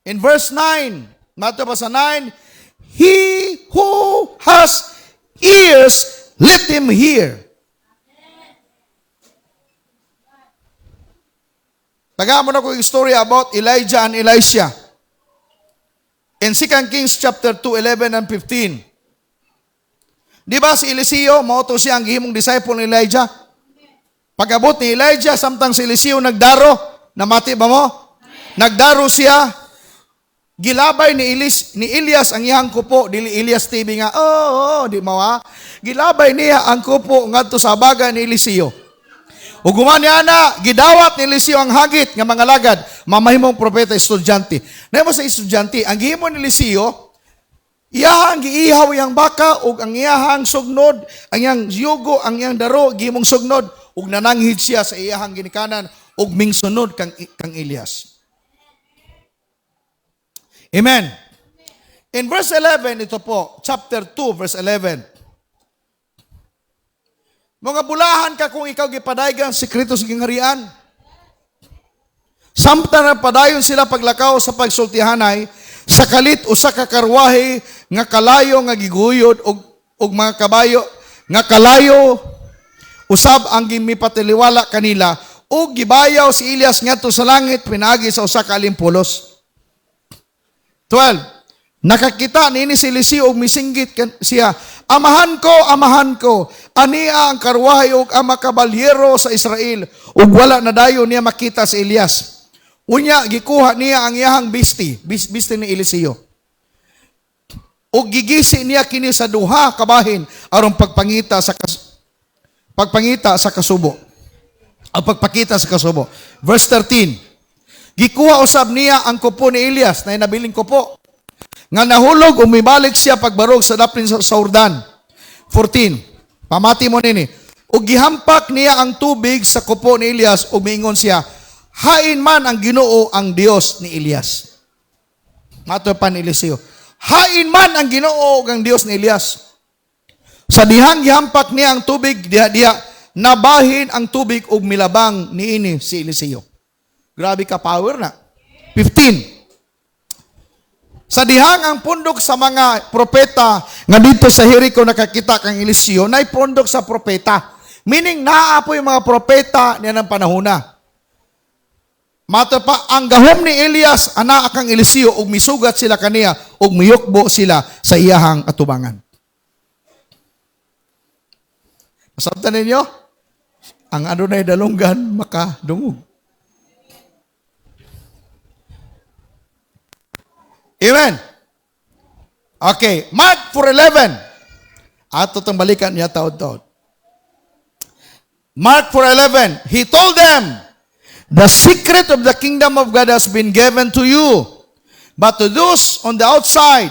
In verse 9, matter pa sa 9, he who has ears, let him hear. Tagaan mo na ko yung story about Elijah and Elisha. In 2 Kings chapter 2, 11 and 15. Di ba si Eliseo, mauto siya ang gihimong disciple ni Elijah? Pag-abot ni Elijah, samtang si Eliseo nagdaro, namati ba mo? Nagdaro siya, gilabay ni Elias ang iyang kupo, dili Elias TV nga, di mawa. Gilabay niya ang kupo ngadto sa baga ni Eliseo. Ug gumani ana, gidawat ni Eliseo ang hagit nga mga lagad, mamahimong propeta estudyante. Namo sa estudyante, ang gihimo ni Eliseo, iyahang giihaw yang baka ug ang iyahang sugnod, ang iyang yugo, ang iyang daro gihimong sugnod ug nananghid siya sa iyahang ginikanan ug mingsunod kang Elias. Amen. In verse 11, ito po, chapter 2, verse 11. Mga bulahan ka kung ikaw gipadaygan sikreto sa gingharian. Samtang na padayon sila paglakaw sa pagsultihanay, sa kalit o sa kakarwahe, nga kalayo nga giguyod, og mga kabayo, nga kalayo, usab ang gimipatiliwala kanila, o gibayaw si Elias ngadto sa langit, pinagi sa usa ka alimpulos. 12. Nakakita nini si Eliseo og misinggit siya, amahan ko, ania ang karwahe og ang makabalyero sa Israel, ug wala na dayon niya makita si Elias. Unya, gikuha niya ang iyahang bisti ni Eliseo. Ug gigisi niya kini sa duha kabahin aron pagpangita sa kasubo. Ang pagpakita sa kasubo. Verse 13. Gikuha usab niya ang kupo ni Elias na nabiling kupo. Nga nahulog, umibalik siya pagbarog sa dapin sa Jordan. 14. Pamati mo nini. Ug gihampak niya ang tubig sa kupo ni Elias, ug miingon siya, hain man ang Ginoo ang Dios ni Elias. Mato pa ni Eliseo. Hain man ang Ginoo ang Dios ni Elias. Sa dihang gihampak niya ang tubig, diha nabahin ang tubig ug milabang niini si Eliseo. Grabe ka power na. 15. Sa dihang ang pundok sa mga propeta nga dito sa Jericho nakakita kang Eliseo, nay pundok sa propeta. Meaning naapo yung mga propeta niya ng panahona. Mato pa, ang gahom ni Elias, anak kang Eliseo, ug misugat sila kaniya, ug miyukbo sila sa iyahang atubangan. Masabtan ninyo? Ang Adonai dalunggan, makadungog. Amen. Okay, Mark 4:11. Ato itong balikan niya taod-taod. Mark 4:11. He told them, the secret of the kingdom of God has been given to you, but to those on the outside,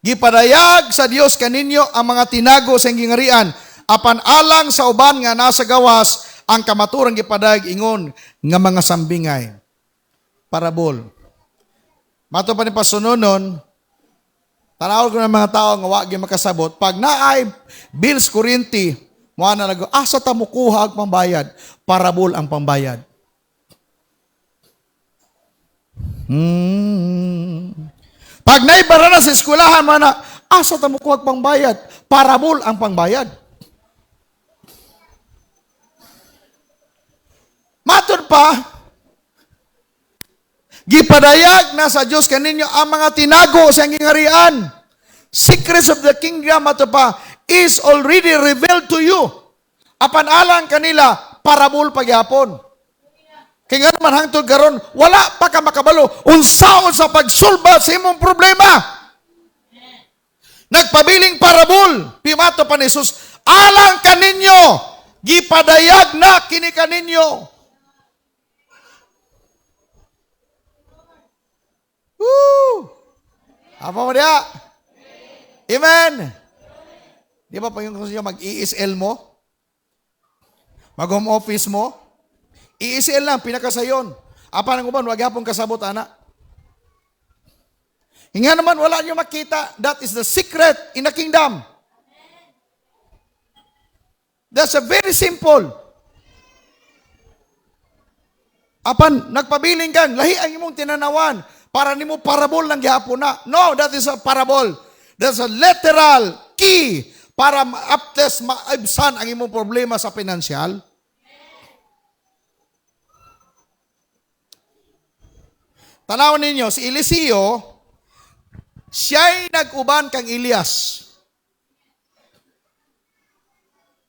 gipadayag sa Dios kaninyo ang mga tinago sa gingarian, apan alang sa uban nga nasa gawas, ang kamaturang gipadayag ingon nga mga sambingay. Parabol. Mato pa ni pasunonon, tanaw ko ng mga tao nga wagi makasabot, pag naay bills kuryente, mo na nago, asa ta mo kuha ang pambayad? Parabol ang pambayad. Pag naibara na sa eskwelahan, mo na, asa ta mo kuha ang pambayad? Parabol ang pambayad. Matod pa, gipadayag na sa Diyos kaninyo ang mga tinago sa gingarian. Secrets of the kingdom ato pa is already revealed to you. Apan alang kanila, parabol pagyapon. Kaya nga naman hangtod karon, wala pa ka makabalo. Unsaon sa pagsulba sa imong problema. Nagpabiling parabol. Pimato pa ni Jesus, alang kaninyo, gipadayag na kini kaninyo. Woo! Apa mo dia? Amen. Di ba pag yung mag-ESL mo? Mag-home office mo? ESL lang, pinakasayon. Apa nang uban, wag yapong kasabot, anak. Hinga naman, wala niyo makita. That is the secret in the kingdom. That's a very simple. Apan, nagpabiling kan, lahi ang imong tinanawan. Para nimo parabol lang gihapon na. No, that is a parable. That's a literal key para ma-uptest, maibsan ang imong problema sa pinansyal. Tanaw ninyo, si Eliseo, siya'y nag-uban kang Elias.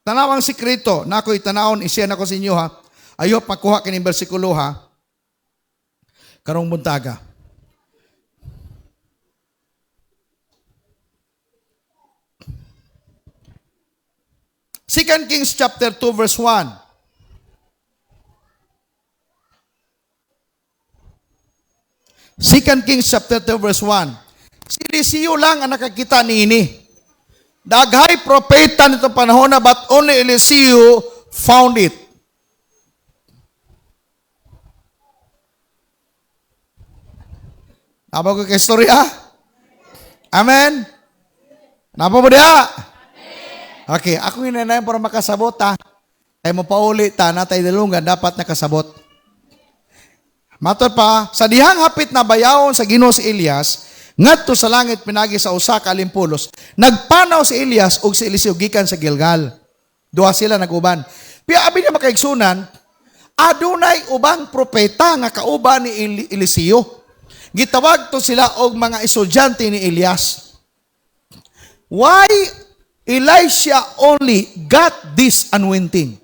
Tanaw ang sikreto, na ako'y tanawon, isya na ko sa inyo ha. Ayop makuha kining bersikulo ha. Karong buntaga. 2 Kings chapter 2 verse 1. Second Kings chapter 2 verse 1. Si Eliseo lang ang nakakita niini. Daghay propeta nito panahon na, but only Eliseo found it. Napa ko kay istorya? Amen? Napa mo diha? Okay, ako hinanayin para makasabot ha. Tayo mo pauli ta na tayo dalungan, dapat nakasabot. Matod pa, sa dihang hapit na bayawon sa Ginoo si Elias, ngadto sa langit pinagi sa usa ka alimpulos, nagpanaw si Elias ug si Eliseo gikan sa Gilgal. Duha sila naguban. Piya abi niya makaigsunan, adunay ubang propeta nga kauban ni Eliseo. Gitawag to sila og mga estudyante ni Elias. Why Elisha only got this anointing?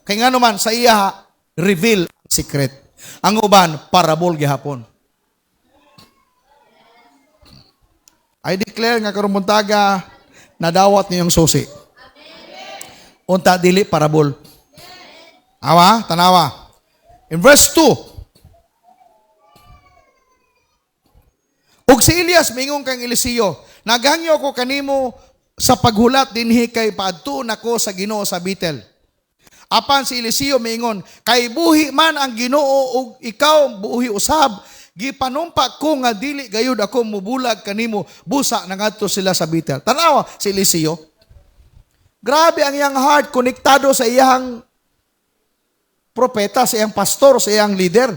Kaya nga naman sa iya reveal secret. Ang uban parabol gihapon. I declare nga karong buntaga nadawat niyong susi. Unta dili parabol. Awa, tanawa. In verse 2, ug si Elias mingon kang Eliseo, naghangyo ko kanimo sa paghulat dinhi kay paadto nako sa Ginoo sa Betel. Apan si Eliseo mingon, kay buhi man ang Ginoo ug ikaw buhi usab, gipanumpa ko nga dili gayud ako mubulag kanimo, busa nangadto sila sa Betel. Tanawa si Eliseo. Grabe ang iyang heart, konektado sa iyang propeta, sa iyang pastor, sa iyang leader.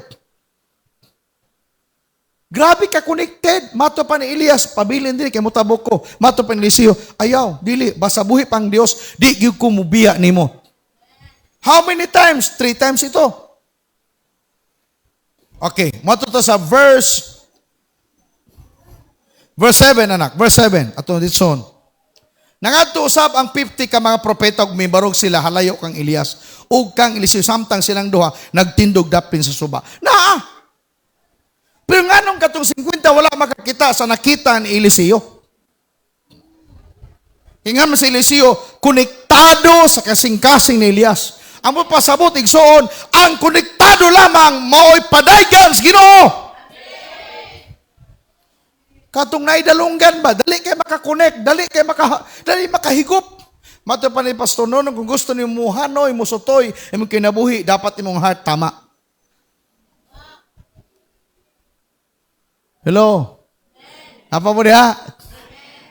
Grabe ka connected. Mato pa ni Elias, pabilin din, kay mutabok ko. Mato pa ni Eliseo, ayaw, dili, basta buhi pang Dios, di gyud ko mubiya nimo. How many times? 3 times ito. Okay, mato to sa verse 7, anak. Verse 7, atong ditson. Nangadto usab ang 50 ka mga propeta ug mibarog sila halayo kang Elias ug kang Eliseo samtang silang duha nagtindog dapin sa suba. Naa! Pero nga nung katong 50 wala makakita sa nakita ni Eliseo. Hingan mo si Eliseo, konektado sa kasing-kasing ni Elias. Ang mo pasabot, igsoon, ang konektado lamang mao'y padaygan sa Ginoo. Katong naidalunggan ba? Dali kayo makakonect, dali makahigop. Mato pa ni Pastor Nono, kung gusto niyo muhanoy, musutoy, imong kinabuhi, dapat imong heart tama. Hello? Apa mo diha?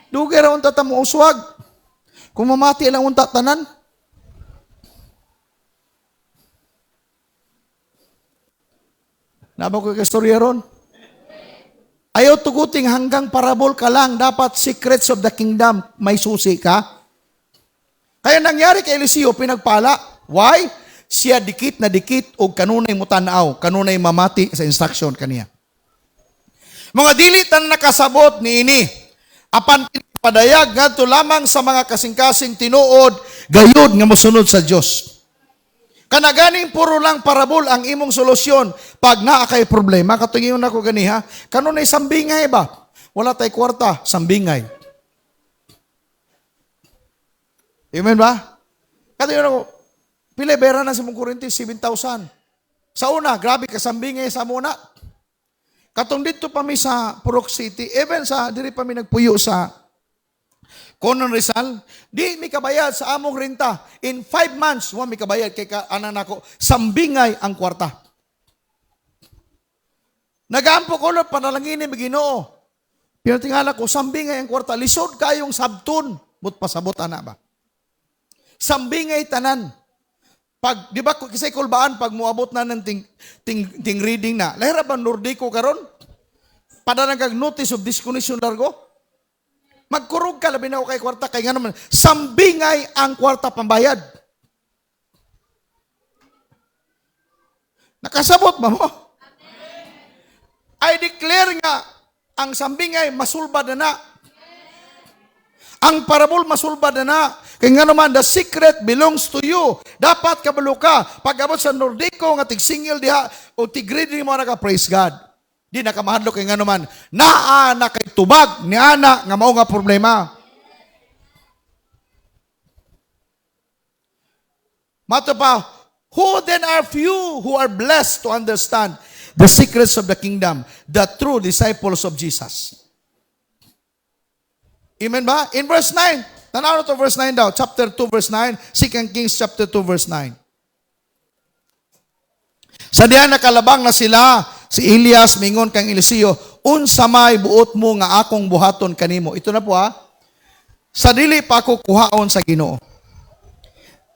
Dugay ra unta ta mo uswag. Kung mamati lang unta tanan. Naba ko istorya ron. Ayaw tuguting hanggang parabol ka lang. Dapat secrets of the kingdom. May susi ka. Kaya nangyari kay Eliseo, pinagpala. Why? Siya dikit na dikit o kanunay mutanaw. Kanunay mamati sa instruction kaniya. Mga dili tan nakasabot ni ini. Apan padayag ngadto lamang sa mga kasing-kasing tinuod gayud nga mosunod sa Dios. Kanaganing puro lang parabol ang imong solusyon pag naa kay problema. Katungiyon ako ganiha, kanunay sambingay ba? Wala tay kwarta, sambingay. Amen ba? Katungiyon ako, pila bera na sa mong kuryente? 7,000. Sa una, grabe ka sambingay sa muna. Katong dito pa mi sa Purok City, even sa diri pa mi nagpuyo sa Conon Rizal, di mi kabayad sa among renta. In 5 months, wa mi kabayad kay anan nako, sambingay ang kwarta. Nagampo ko lot panalangin ni Ginoo. Pero tingala ko, sambingay ang kwarta, lisod kayong sabton, but pasabot ana ba? Sambingay tanan. Pag, di ba, kisay kulbaan, pag muabot na ng ting reading na, lahira ba Nordico karon? Pada nagag-notice of disconnection largo? Magkurog ka, labi na ako kay kwarta, kay nga naman, sambingay ang kwarta pambayad. Nakasabot ba mo? I declare nga, ang sambingay, masulbad na. Ang parabol, masulbad na. Kaya nga naman, the secret belongs to you. Dapat kabalo ka. Pag-abot sa Nordico, nga tigsingil diha, o tigreading mo na ka, praise God. Di nakamahadlo kaya nga naman, naa na kay tubag, ni ana, nga mao nga problema. Mato pa, who then are few who are blessed to understand the secrets of the kingdom, the true disciples of Jesus. Amen ba? In verse 9, tanaw to verse 9 daw. Chapter 2 verse 9. 2 Kings chapter 2 verse 9. Sa diyan nakalabang na sila, si Elias mingon kang Eliseo, unsa may buot mo nga akong buhaton kanimo. Ito na po ha. Sa dili pa ako kuhaon sa Ginoo.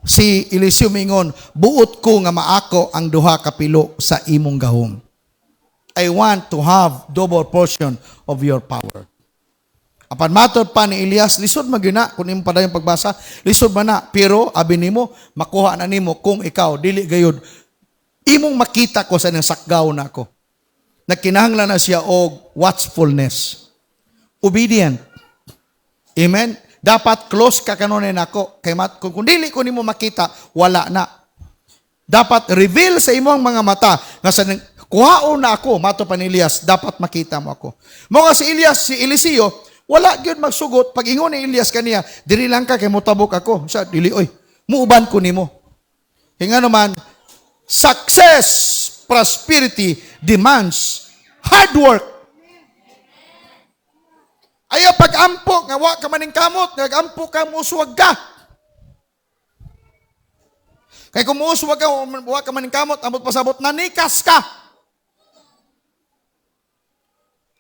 Si Eliseo mingon, buot ko nga maako ang duha ka pilo sa imong gahom. I want to have double portion of your power. Apan matod pa ni Elias, lisod magyuna kung imo pa dayon pagbasa, lisod man na, pero abi nimo makuha na nimo kung ikaw dili gayud imong makita ko sa nang sakgaw nako. Nagkinahanglan na siya og watchfulness. Obedient. Amen. Dapat close ka kanunay nako kay kung dili ko nimo makita, wala na. Dapat reveal sa imong mga mata nga sa kuhaon na ako, mato pa ni Elias, dapat makita mo ako. Mo nga si Elias, si Eliseo, wala gyud magsugot pag ingon ni Elias kaniya, diri lang ka kay motabok ako. Sa dili oy, muuban ko nimo. Hinga naman, success prosperity demands hard work. Ayaw pag-ampo, nga wa ka maning kamot, nag-ampo ka, muswag ka. Kaya kung muswag ka, wa ka maning kamot, amot pasabot, nanikas ka.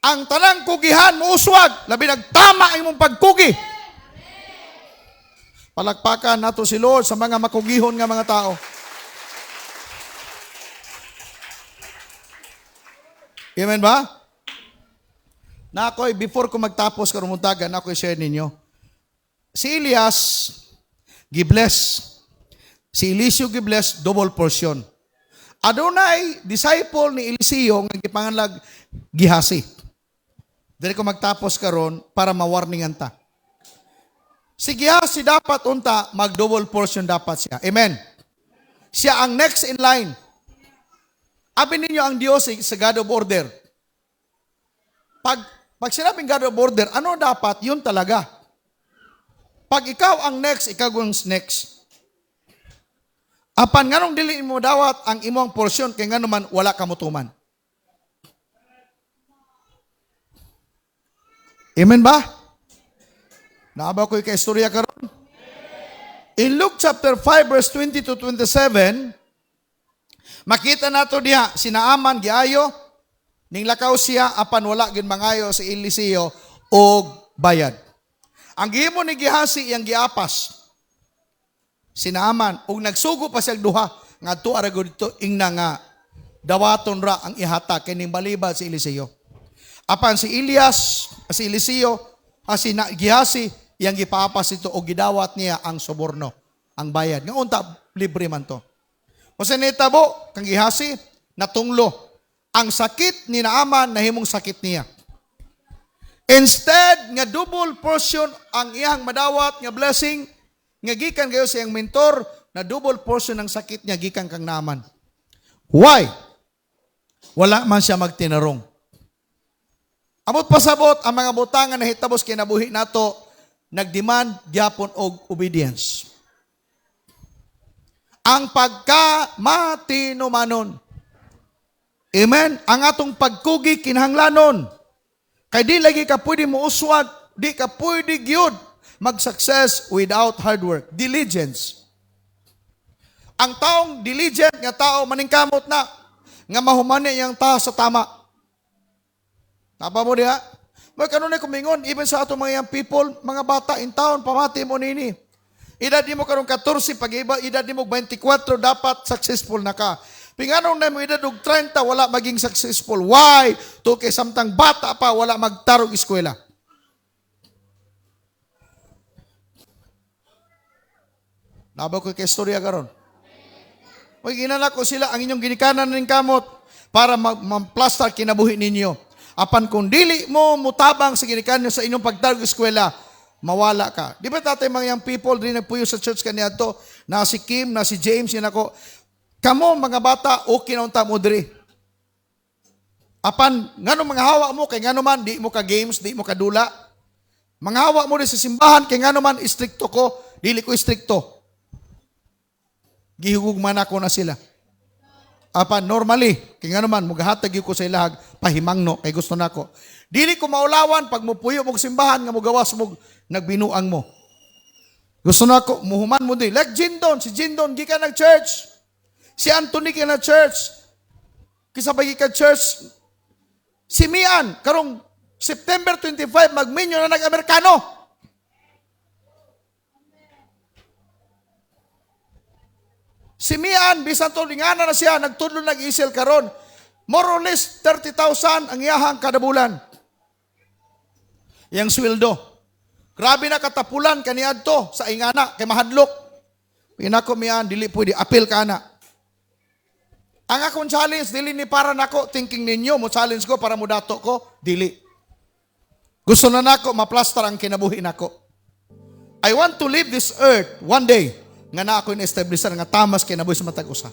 Ang tanang kugihan, muswag, labi nagtama ang imong pagkugi. Palakpakan nato si Lord sa mga makugihon nga mga tao. Amen ba? Na ako'y, before ko magtapos karumuntagan, ako'y share ninyo. Si Elias, gibless. Si Eliseo gibless, double portion. Adunay, disciple ni Eliseo, nga gipangalag Gihasi. Dili ko magtapos karon para mawarningan ta. Si Gihasi dapat unta, mag-double portion dapat siya. Amen. Siya ang next in line. Abi ninyo ang Diyos sa God of order. Pag sinabing God of order, ano dapat? Yun talaga. Pag ikaw ang next, ikaw ang next. Apan nganong dili mo dawat ang imong portion, kay ngano man wala ka mutuman. Amen ba? Naaba ko'y kaistorya karon? In Luke chapter 5 verse 20 to 27, makita nato diha, sinaaman giayo, ning lakaw siya, apan wala gin mangayo si Eliseo og bayad. Ang gihimo ni Gihasi iyang giapas. Sinaaman ug nagsugo pa siya duha ngadto ara gud dito ingna nga dawaton ra ang ihata kining balibad si Eliseo. Apan si Eliseo, si Gihasi iyang gipapas ito og gidawat niya ang suborno, ang bayad. Nga unta libre man to. O sa nitabo kang Gihasi natunglo. Ang sakit ni Naaman nahimong sakit niya. Instead, nga double portion ang iyang madawat nga blessing, nga gikan kayo sa iyang mentor, na double portion ng sakit niya gikan kang Naaman. Why? Wala man siya magtinarong. Amot pasabot, ang mga butangan na hitabos kinabuhi nato, nagdemand gyapon og obedience. Ang pagkamatinumanon. Amen? Ang atong pagkugi kinahanglanon. Kay di lagi ka pwede mo uswag, di ka pwede gyud mag-success without hard work. Diligence. Ang taong diligent nga tao maningkamot na, nga mahumani yang ta sa tama. Tapa mo diha? May kanunay kumingon, even sa atong mga young people, mga bata in town, pamati mo nini. Edad di mo karong 14, pag iba, edad di mo 24, dapat successful na ka. Pinganong na mo edad og 30, wala maging successful. Why? To kay samtang bata pa, wala magtarog eskwela. Naba ko kay istorya karon. Oy ginana ko sila ang inyong ginikanan ning kamot para ma-plaster kinabuhi ninyo. Apan kung dili mo mutabang sa ginikanan sa inyong pagtarog eskwela, mawala ka. Di ba tatay mga young people din nagpuyo sa church kaniadto, na si Kim, na si James, yun ako, kamo mga bata, okay na unta mo diri. Apan, ngano mga hawa mo, kay ngano man, di mo ka games, di mo ka dula. Mga hawa mo din sa simbahan, kay ngano man, istrikto ko, dili ko istrikto. Gihugugman ako na sila. Apan, normally, kay ngano man, magahatag ko sa ilahag, pahimangno, kay gusto na ko. Dili ko maulawan, pag mupuyo mo simbahan, nga mo gawas mo, nagbinuang mo. Gusto na ko, muhuman mo din. Like Jindon, si Jindon, gikan nag-church. Si Anthony kaya na church. Kisabay ka church. Si Mian, karong September 25, magminyo na nag-Amerikano. Si Mian, bisan to, lingana na siya, nagtudlo nag-isel karon. More or less, 30,000 ang iyahang kada bulan. Yang sweldo. Grabe na katapulan kaniad to sa ingana, kay mahadlok. Pinako Mian, dili pwede, appeal ka na. Ang akong challenge, dili ni para nako, thinking ninyo, mo challenge ko para mo dato ko, dili. Gusto na nako, maplastar ang kinabuhi nako. I want to leave this earth one day, nga na ako in-establishan, nga tamas kinabuhi sa matag usa.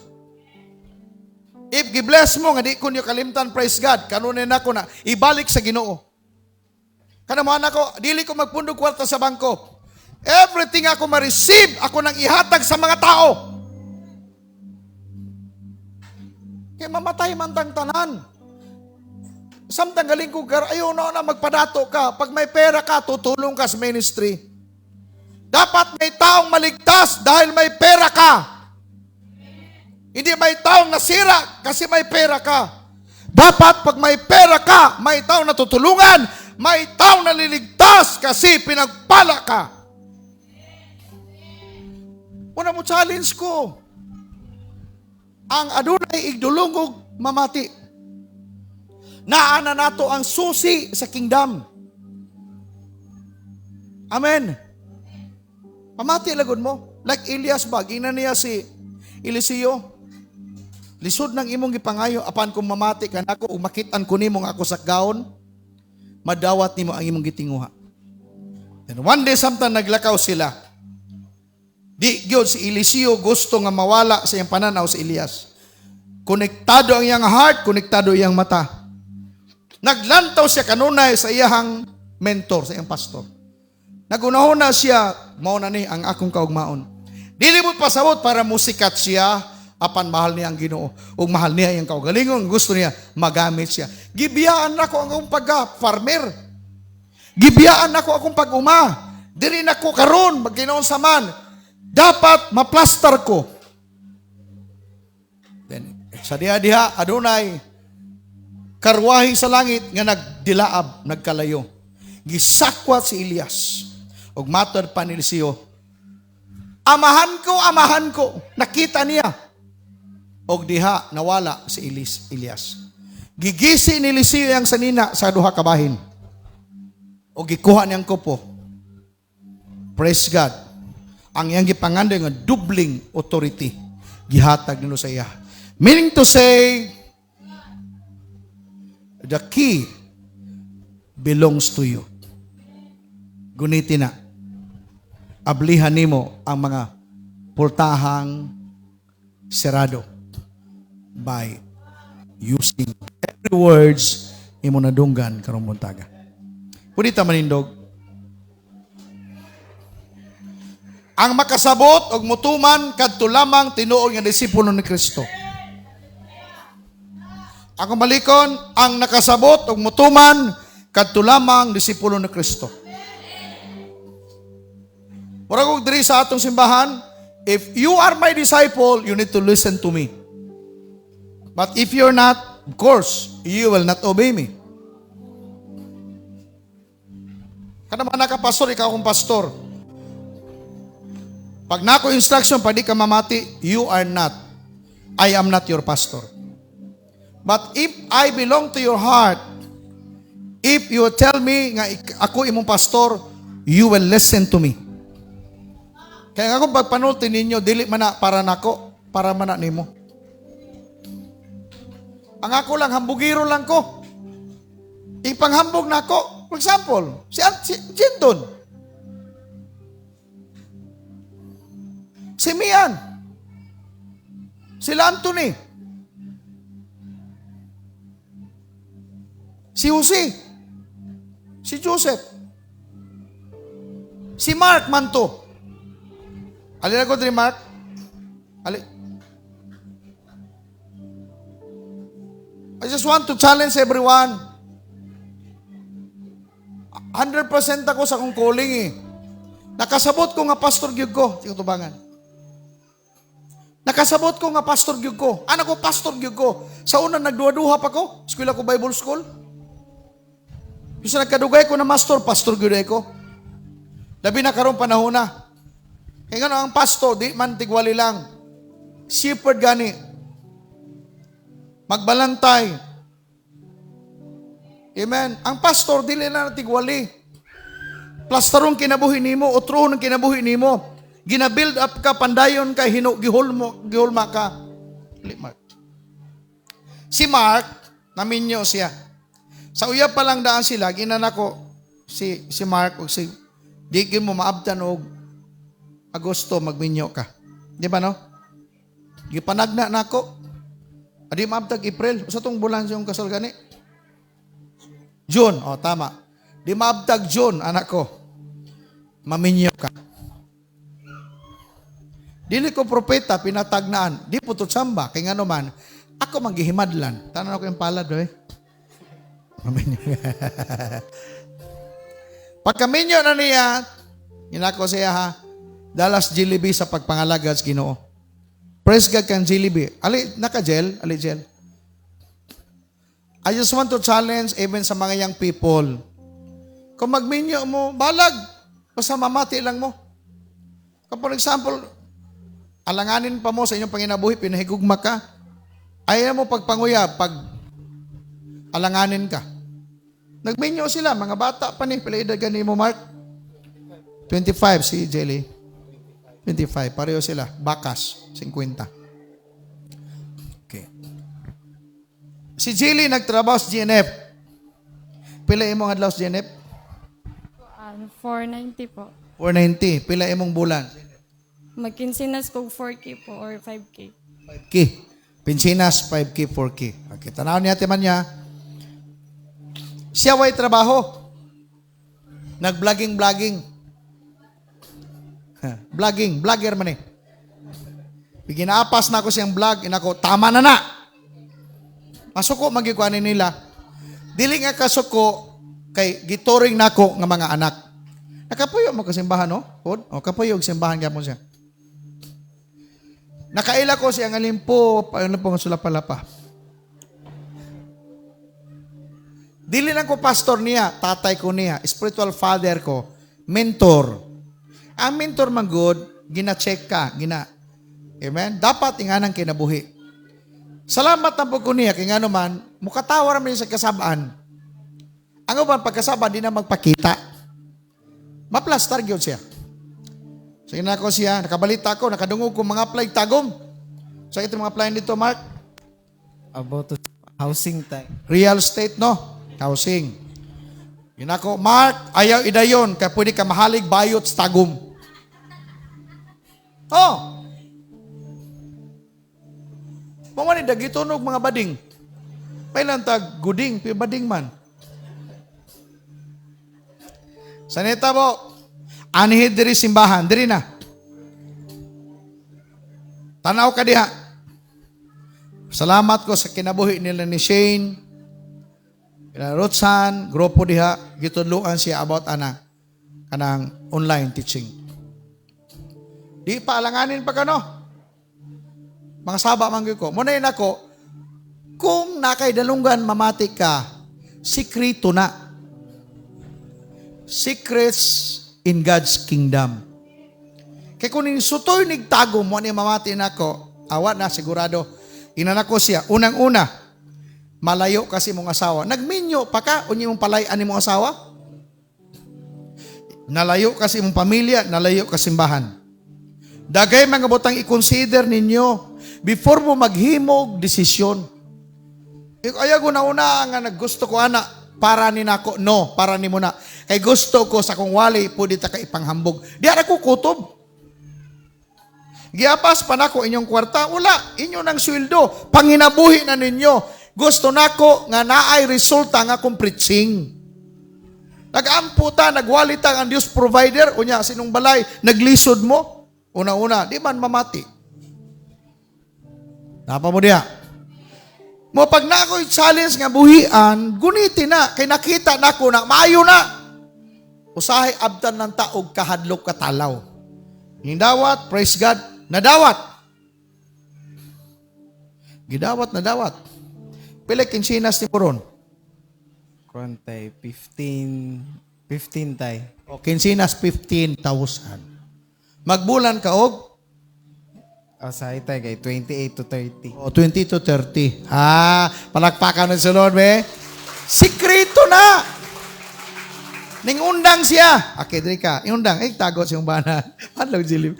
If gibless mo, nga di ko niyo kalimtan, praise God, kanunin nako na, ibalik sa Ginoo. Kanamuhan ako, dili ko magpundog kwarta sa bangko. Everything ako ma-receive, ako nang ihatag sa mga tao. Kaya mamatay man tang tanan. Samtang galing ko, ayaw na magpadato ka. Pag may pera ka, tutulong ka sa ministry. Dapat may taong maligtas dahil may pera ka. Hindi may taong nasira kasi may pera ka. Dapat pag may pera ka, may taong natutulungan, may taong naliligtas kasi pinagpala ka. Una mo challenge ko. Ang adunay igdulungog mamati. Naana nato ang susi sa kingdom. Amen. Pamati lagod mo. Like Elias ba, gina niya si Eliseo. Lisod ng imong gipangayo, apan kung mamati ka nako, umakitan ko nimo nga ako sa gaon, madawat nimo ang imong gitinguha. Then one day, samtang naglakaw sila, di gyud si Eliseo gusto nga mawala sa iyang pananaw si Elias. Konektado ang iyang heart, konektado iyang mata. Naglantaw siya kanunay sa iyang mentor, sa iyang pastor. Nagunahuna siya, mao na ni ang akong kaugmaon. Dili mo pasabot para musikat siya, apan mahal niya ang Ginoo, ug mahal niya iyang kaugalingon, gusto niya magamit siya. Gibiyaan nako ang akong pagka-farmer. Gibiyaan nako akong pag-uma. Diri nako karon magkinoon sa man. Dapat maplastar ko. Then sa diha adunay karwahi sa langit nga nagdilaab, nagkalayo. Gisakwat si Elias. Og matod pa ni Eliseo, amahan ko. Nakita niya. Og diha nawala si Elias. Gigisi ni Eliseo yang sanina sa duha ka bahin. Og gikuha niyang kopo. Praise God. Ang iyang gipangandoy nga dubling authority gihatag nilo sa iya. Meaning to say, the key belongs to you. Gunitin na. Ablihan nimo ang mga pultahang serado by using every words imo nadunggan karong buntaga. Punita manindog. Ang makasabot og mutuman kadto lamang tinuod nga disipulo ni Kristo. Ako malikon, ang nakasabot og mutuman kadto lamang disipulo ni Kristo. Murag og diri sa atong simbahan, if you are my disciple, you need to listen to me. But if you're not, of course, you will not obey me. Kada man nakapastor, ikaw akong pastor. Pag nako instruction, pag di ka mamati, you are not. I am not your pastor. But if I belong to your heart, if you tell me nga ako imong pastor, you will listen to me. Kaya nga kung pagpanulti ninyo, dili man na para nako, para man na nimo. Ang ako lang, hambugiro lang ko. Ipanghambog na ako. For example, si Jinton. Si Mian. Sila Anthony. Si Jose. Si Joseph. Si Mark Manto. Alin ako din, Mark? Alin? I just want to challenge everyone. 100% ako sa akong calling eh. Nakasabot ko nga pastor gyud ko. Sige tubangan. Nakasabot ko nga pastor gyud ko. Anak ko pastor gyud ko. Sa una nagduha-duha pa ko. Eskwela ko Bible School. Bisa nagkadugay ko na pastor gyud ko. Labi na karon panahon na. Kaya nga ang pastor, di man tigwali lang. Shepherd gani. Magbalantay. Amen. Ang pastor, dili na tigwali. Plastarong kinabuhi nimo, utrohon ang kinabuhi nimo. Gina-build up ka, pandayon ka, gihulma ka. Si Mark, naminyo siya. Sa uyab pa lang daan sila, ginanako si Mark, o si, di mo maabtan og Agosto, magminyo ka. Di ba no? Gipanagna na ako. Adi maabtag April. Sa itong bulan yung kasal gani? June. O, tama. Di maabtag June, anak ko. Maminyo ka. Dili ko propeta, pinatagnaan. Di po to samba. Kaya nga naman, Ako maghihimadlan. Tanan ako yung palad, eh. Pagkaminyo na niya, inako siya ha, dalas Jollibee sa pagpangalagad sa Ginoo. Praise God kang Jollibee. Ali, naka-gel? Ali, gel. I just want to challenge even sa mga young people. Kung magminyo mo, balag. Basta mamati lang mo. Kung for example, alanganin pa mo sa inyong panginabuhi, pinahigugma ka, ayaw mo pagpanguya, pag alanganin ka. Nagminyo sila, mga bata pa ni, pala edad gani mo, Mark? 25, si Jelly. 25, pareho sila. Bakas, 50. Okay. Si Jelly nagtrabaho sa GNF. Pila imong adlaw sa GNF? 490 po. 490. Pila imong bulan? Magkinsinas ko 4K po or 5K. 5K. Pinsinas, 5K, 4K. Okay, tanaw niya man niya. Siya way trabaho. Nag-vlogging. Vlogger man eh. Ginaapas na ako siyang vlog, inako, tama na na. Masuko magikuanin nila. Dili nga kasuko, kay gituring nako nga mga anak. Nakapuyo mo kasimbahan, no? O, kapuyo simbahan ka mo siya. Nakaila ko siya nga limpo, ano po nga sulapalapa. Dili lang ko pastor niya, tatay ko niya, spiritual father ko, mentor. Ang mentor man good, gina-check ka, amen? Dapat inganang kinabuhi. Salamat na po ko niya, kaya nga naman, mukatawa naman sa kasabaan. Ang uban, pagkasabaan, di na magpakita. Maplastar yun siya. So, ko siya, nakabalita ko, nakadungog ko mga apply tagom. So, ito mga apply dito, Mark? About housing time. Real estate, no? Housing. Yun ako, Mark, ayaw idayon, kaya pwede ka mahalig bayot sa tagom. Oh! Mga ni dagitunog mga bading. Pailan tag guding, bading man. Sanita po, anihid diri simbahan, diri na. Tanaw ka diha. Salamat ko sa kinabuhi nila ni Shane, Rotsan, grupo diha, gitudluan siya about kanang online teaching. Di pa alanganin pa kano. Mga saba man ko. Muna yun ako, kung nakay dalunggan mamati ka, sikrito na. Secrets in God's kingdom. Kaya kung sutoy nigtago mo ni mamati na ako, awa na sigurado, inanako siya, unang-una, malayo kasi mong asawa. Nagminyo pa ka, unyi mong palayan ni mong asawa? Nalayo kasi mong pamilya, nalayo ka simbahan. Dagay mga botang i-consider ninyo before mo maghimog desisyon. Ayaw ko na una nga naggusto ko anak, para ni nako, no, para ni mo na. Kay gusto ko sa kung wali, pwede ta ka ipanghambog. Di ara ko kutob. Giapas pa nako inyong kwarta, wala, inyo ng sweldo, panginabuhi na ninyo. Gusto nako nga naay resulta nga kung preaching. Nag-amputa, nagwalita ang Diyos provider, unya, sinong balay, naglisod mo, una-una, di man mamati. Napa mo diya? Mo pag na ako'y challenge nga buhian, guniti na, kay nakita na ko na, maayo na. Usahay abdan ng taog kahadlok katalaw. Yung dawat, praise God, nadawat. Gidawat, nadawat. Pila kinsinas ni Puron? Kuantay, 15 tay. O, kinsinas 15,000. Magbulan ka og? Sa itay kay 28 to 30. O, 20 to 30. Palakpakan ng sunod, be. Sikrito na! Ningundang siya. Okay, dali ka. Ingundang. Tago siyang bana. Anong jilib.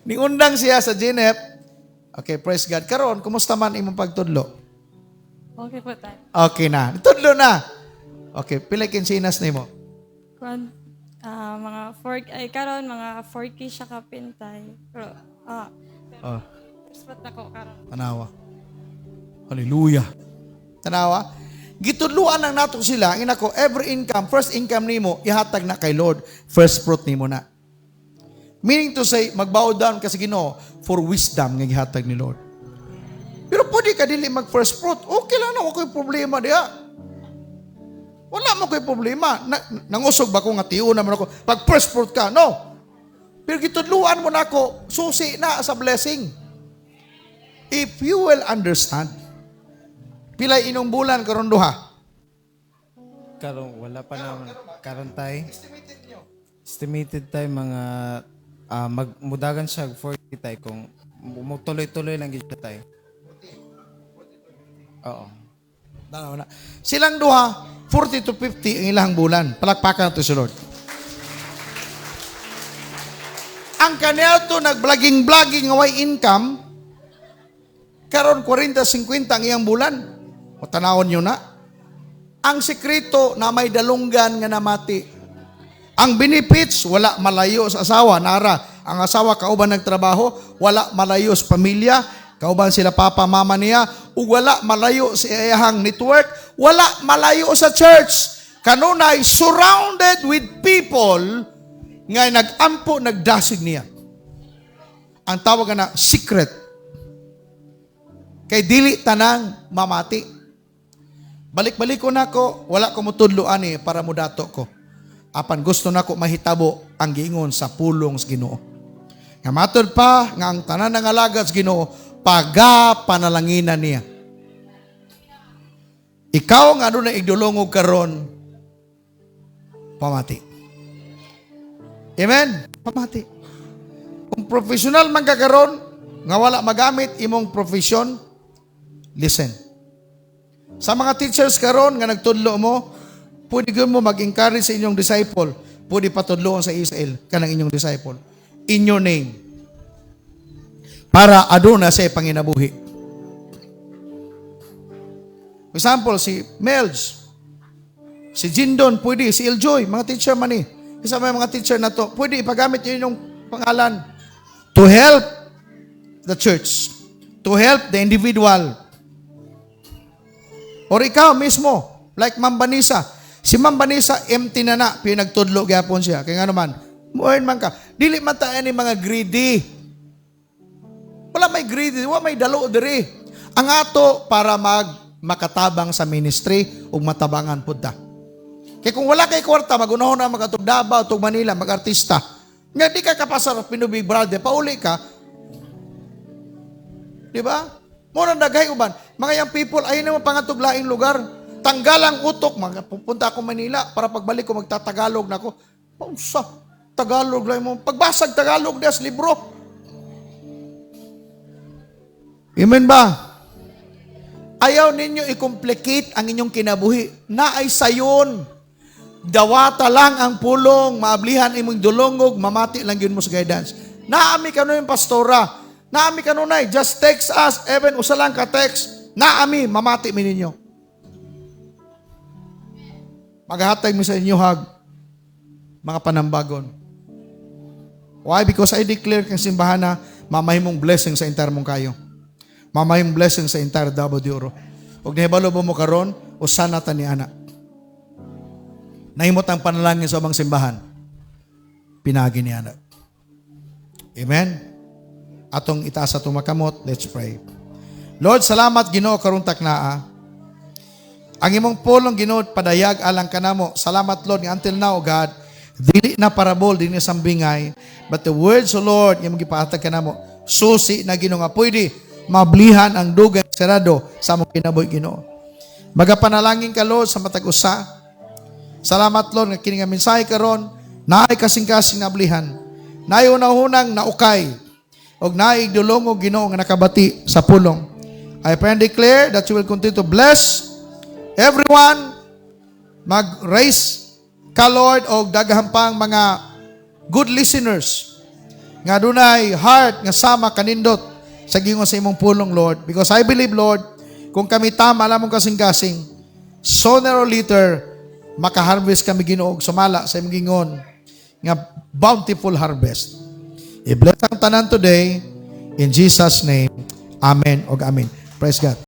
Ningundang siya sa Ginep. Okay, praise God. Karon, kumusta man imong pagtudlo? Okay po tayo. Okay na. Tudlo na. Okay, pila kinsinas nimo? Mga 4 karon mga 4K siya kapintay. Pero spot na ko karon. Tanawa. Hallelujah. Tanawa. Gitudluan lang nato sila, inako, every income, first income nimo, ihatag na kay Lord, first fruit nimo na. Meaning to say, magbow down ka sa Ginoo for wisdom nga ihatag ni Lord. Pero pwede ka dili mag first fruit. Okay lang na, wala ko'y problema diya. Wala mo ko'y problema. Nangusog ba ko nga tiyo naman ako? Pag first fruit ka, no. Pero gitudluan mo na ako, susi na sa blessing. If you will understand, pilay inong bulan karon duha. Karon wala pa naman. Karon tay. Estimated tay mga magmudagan siya 40 tay kung tuloy-tuloy lang gid siya tay. Oo. Na. Silang duha, 40 to 50 ang ilang bulan. Palakpakan nato si Lord. Ang kanel to nag-vlogging nga way income, karon 40-50 ang iyang bulan. O tanawon nyo na. Ang sekreto na may dalunggan nga namati. Ang benefits, wala malayo sa asawa. Nara, ang asawa kauban nagtrabaho, wala malayo sa pamilya, kauban sila papa, mama niya, ug wala malayo sa iyahang network, wala malayo sa church. Kanunay, surrounded with people nga nagampo, nagdasig niya. Ang tawag na secret. Kay dili tanang mamati. Balik-balik ko na ko, wala ko mutudloan para mudato ko. Apan gusto na ko mahitabo ang giingon sa pulong sa Ginoo. Nga matod pa, nga ang tanan ng alagad sa Ginoo, panalanginan niya. Ikaw nga doon na igdulongog karon, pamati. Amen? Pamati. Kung professional man ka karon, nga wala magamit imong profesyon, listen. Sa mga teachers karon nga nagtudlo mo, pwede mo mag-encourage sa inyong disciple, pwede patudloon sa Israel kanang inyong disciple. In your name. Para aduna sa panginabuhi. For example, si Melj, si Jindon, pwede, si Iljoy, mga teacher man Isa may mga teacher na to, pwede ipagamit yun yung pangalan to help the church, to help the individual. Or ikaw mismo, like Ma'am Vanessa. Si Ma'am Vanessa, empty na pinagtudlo gyapon siya. Kaya nga naman, muearn man ka. Dili man tayo ni mga greedy. Wala may greedy, wala may dalo diri. Ang ato para makatabang sa ministry ug matabangan pud ta. Kaya kung wala kay kwarta, magunahon na magatog Davao, tug Manila, mag-artista. Nga di ka kapasar Pinubig Brother, pauli ka. Di ba? Muna daghay uban. Mga young people, ayun naman pangatog laing lugar. Tanggalang utok, pupunta ako Manila para pagbalik ko magtatagalog na ako. Pausa, Tagalog lang mo. Pagbasag Tagalog das libro. Amen ba? Ayaw ninyo i-complicate ang inyong kinabuhi. Naay sayon. Dawata lang ang pulong, maablihan imong dulongog, mamati lang yun mo sa guidance. Naami ka nun yung pastora. Naami ka nun just text us, even usa lang ka text. Naami, mamati mi ninyo. Maghahatag mi sa inyo mga panambagon. Why? Because I declare kang simbahan na mamahimong blessing sa entire mong kayo. Mamahimong blessing sa entire Davao de Oro. Huwag nahibalo mo karon usan nata ni anak. Nahimot ang panalangin sa amang simbahan. Pinagi ni anak. Amen? Atong itaas atong makamot, let's pray. Lord, salamat Ginoo karon taknaa. Ang imong pulong Ginoo padayag alang kanamo. Salamat Lord nga until now God, dili na parabol dinhi sambingay, but the words of Lord imong gipahatag kanamo susi na Ginoo nga pwede mablihan ang dugay sarado sa among kinabuhi Ginoo. Magapanalangin ka Lord sa matag usa. Salamat Lord nga kini nga mensahe karon naay kasing-kasing nablihan. Naay unahunang naukay og naay dulong og Ginoo nga nakabati sa pulong. I pray and declare that you will continue to bless everyone. Mag-raise ka Lord og daghampang mga good listeners nga dunay heart nga sama kanindot sa gingon sa imong pulong Lord, because I believe Lord kung kami tama lamang kasing-kasing sooner or later makaharvest kami Ginoo og sumala sa imong gingon nga bountiful harvest. I-bless ang tanan today in Jesus name. Amen og amen. Praise God.